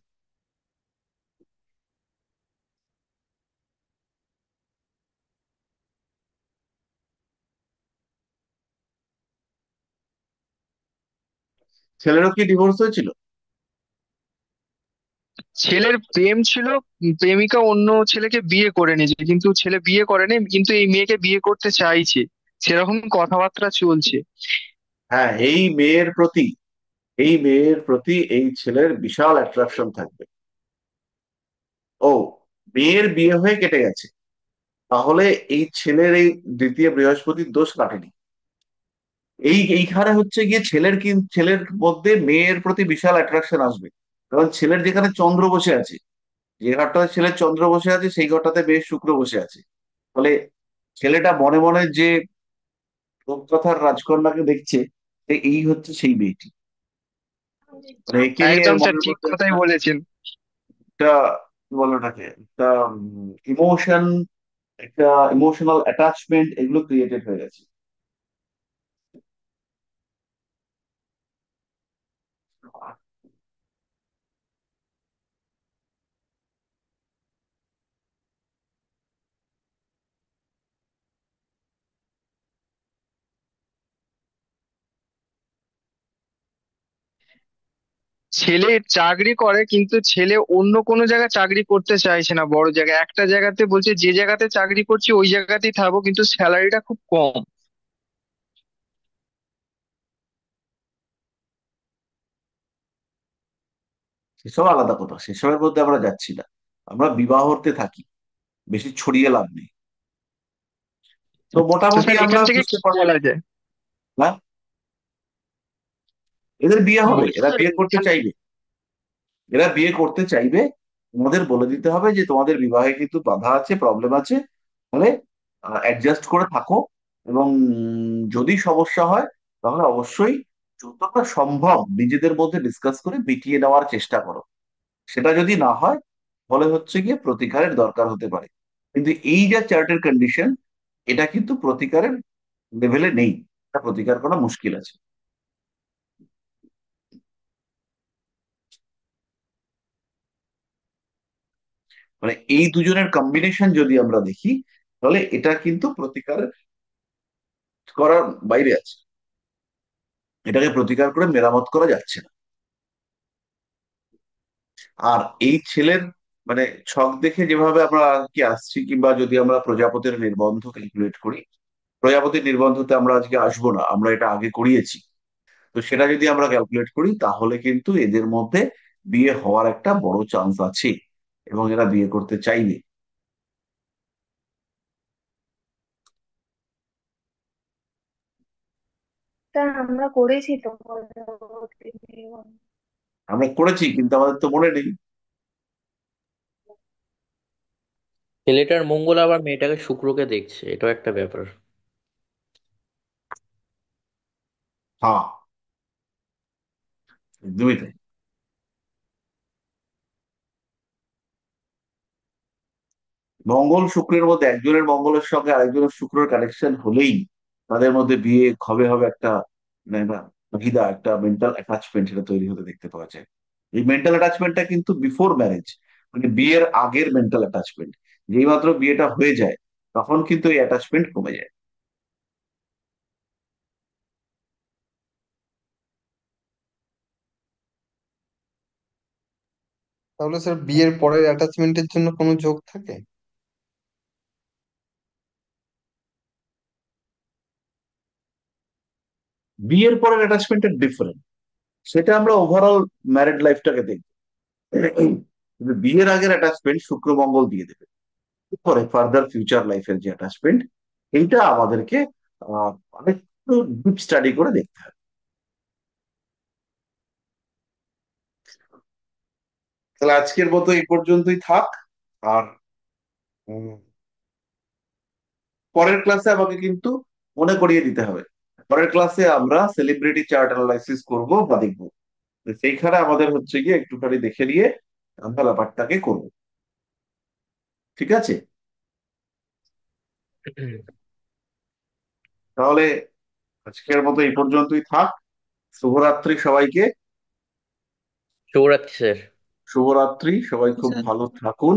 ছেলেরও কি ডিভোর্স হয়েছিল? ছেলের প্রেম ছিল, প্রেমিকা অন্য ছেলেকে বিয়ে করে নিয়েছে, কিন্তু ছেলে বিয়ে করেনি, কিন্তু এই মেয়েকে বিয়ে করতে চাইছে, সেরকম কথাবার্তা চলছে। হ্যাঁ, এই মেয়ের প্রতি এই ছেলের বিশাল অ্যাট্রাকশন থাকবে। ও, মেয়ের বিয়ে হয়ে কেটে গেছে, তাহলে এই ছেলের এই দ্বিতীয় বৃহস্পতির দোষ কাটেনি। এইখানে হচ্ছে গিয়ে ছেলের মধ্যে মেয়ের প্রতি বিশাল অ্যাট্রাকশন আসবে। কারণ ছেলের যেখানে চন্দ্র বসে আছে, যে ঘরটাতে ছেলের চন্দ্র বসে আছে, সেই ঘরটাতে মেয়ের শুক্র বসে আছে। ফলে ছেলেটা মনে মনে যে রূপকথার রাজকন্যাকে দেখছে, এই হচ্ছে সেই মেয়েটি। মানে একে নিয়ে এর একদম স্যার, মনের ঠিক মধ্যে কথাই বলেছেন। একটা কি বলে ওটাকে, একটা ইমোশন, একটা ইমোশনাল অ্যাটাচমেন্ট, এগুলো ক্রিয়েটেড হয়ে গেছে। ছেলে চাকরি করে, কিন্তু ছেলে অন্য কোনো জায়গায় চাকরি করতে চাইছে না, বড় জায়গায় একটা জায়গাতে বলছে, যে জায়গাতে চাকরি করছি ওই জায়গাতেই থাকবো, কিন্তু স্যালারিটা খুব কম। সেসব আলাদা কথা, সেসবের মধ্যে আমরা যাচ্ছি না। আমরা বিবাহতে থাকি, বেশি ছড়িয়ে লাভ নেই। তো তো মোটামুটি স্যার আমরা এখান থেকে কি বুঝতে পারলাম। বলা যায়? না, এদের বিয়ে হবে, বলছি এরা স্যার বিয়ে করতে এখানে। চাইবে, এরা বিয়ে করতে চাইবে। তোমাদের বলে দিতে হবে যে তোমাদের বিবাহে কিন্তু বাধা আছে, প্রবলেম আছে, তাহলে অ্যাডজাস্ট করে থাকো। এবং যদি সমস্যা হয়, তাহলে অবশ্যই যতটা সম্ভব নিজেদের মধ্যে ডিসকাস করে মিটিয়ে নেওয়ার চেষ্টা করো। সেটা যদি না হয়, ফলে হচ্ছে গিয়ে প্রতিকারের দরকার হতে পারে। কিন্তু এই যা চার্টের কন্ডিশন, এটা কিন্তু প্রতিকারের লেভেলে নেই, এটা প্রতিকার করা মুশকিল আছে। মানে এই দুজনের কম্বিনেশন যদি আমরা দেখি, তাহলে এটা কিন্তু প্রতিকার করার বাইরে আছে, এটাকে প্রতিকার করে মেরামত করা যাচ্ছে না। আর এই ছেলের মানে ছক দেখে যেভাবে আমরা আর কি আসছি, কিংবা যদি আমরা প্রজাপতির নির্বন্ধ ক্যালকুলেট করি, প্রজাপতির নির্বন্ধতে আমরা আজকে আসবো না, আমরা এটা আগে করিয়েছি। তো সেটা যদি আমরা ক্যালকুলেট করি, তাহলে কিন্তু এদের মধ্যে বিয়ে হওয়ার একটা বড় চান্স আছে, এবং এরা বিয়ে করতে চাইবে। স্যার আমরা করেছি তো পরবর্তী নির্মাণ। আমরা করেছি, কিন্তু আমাদের তো মনে নেই। ছেলেটার মঙ্গল আবার মেয়েটাকে শুক্রকে দেখছে, এটাও একটা ব্যাপার। হ্যাঁ, একদমই তাই। মঙ্গল শুক্রের মধ্যে একজনের মঙ্গলের সঙ্গে আরেকজনের শুক্রের কানেকশন হলেই তাদের মধ্যে বিয়ে হবে হবে একটা, মানে একটা চাহিদা, একটা মেন্টাল অ্যাটাচমেন্ট সেটা তৈরি হতে দেখতে পাওয়া যায়। এই মেন্টাল অ্যাটাচমেন্টটা কিন্তু বিফোর ম্যারেজ, মানে বিয়ের আগের মেন্টাল অ্যাটাচমেন্ট। যেই মাত্র বিয়েটা হয়ে যায়, তখন কিন্তু এই অ্যাটাচমেন্ট কমে যায়। তাহলে স্যার বিয়ের পরের অ্যাটাচমেন্টের জন্য কোনো যোগ থাকে? বিয়ের পরের অ্যাটাচমেন্টের ডিফারেন্ট, সেটা আমরা ওভারঅল ম্যারিড লাইফটাকে দেখবো। কিন্তু বিয়ের আগের অ্যাটাচমেন্ট শুক্র মঙ্গল দিয়ে দেবে, পরে ফার্দার ফিউচার লাইফের যে অ্যাটাচমেন্ট, এইটা আমাদেরকে অনেকটু ডিপ স্টাডি করে দেখতে হবে। তাহলে আজকের মতো এই পর্যন্তই থাক। আর উম, পরের ক্লাসে আমাকে কিন্তু মনে করিয়ে দিতে হবে, পরের ক্লাসে আমরা সেলিব্রিটি চার্ট অ্যানালাইসিস করব বা দেখবো। তো সেইখানে আমাদের হচ্ছে গিয়ে একটুখানি দেখে নিয়ে আমরা ব্যাপারটাকে করবো। ঠিক আছে? তাহলে আজকের মতো এই পর্যন্তই থাক। শুভরাত্রি সবাইকে। শুভরাত্রি স্যার। শুভরাত্রি, সবাই খুব স্যার ভালো থাকুন।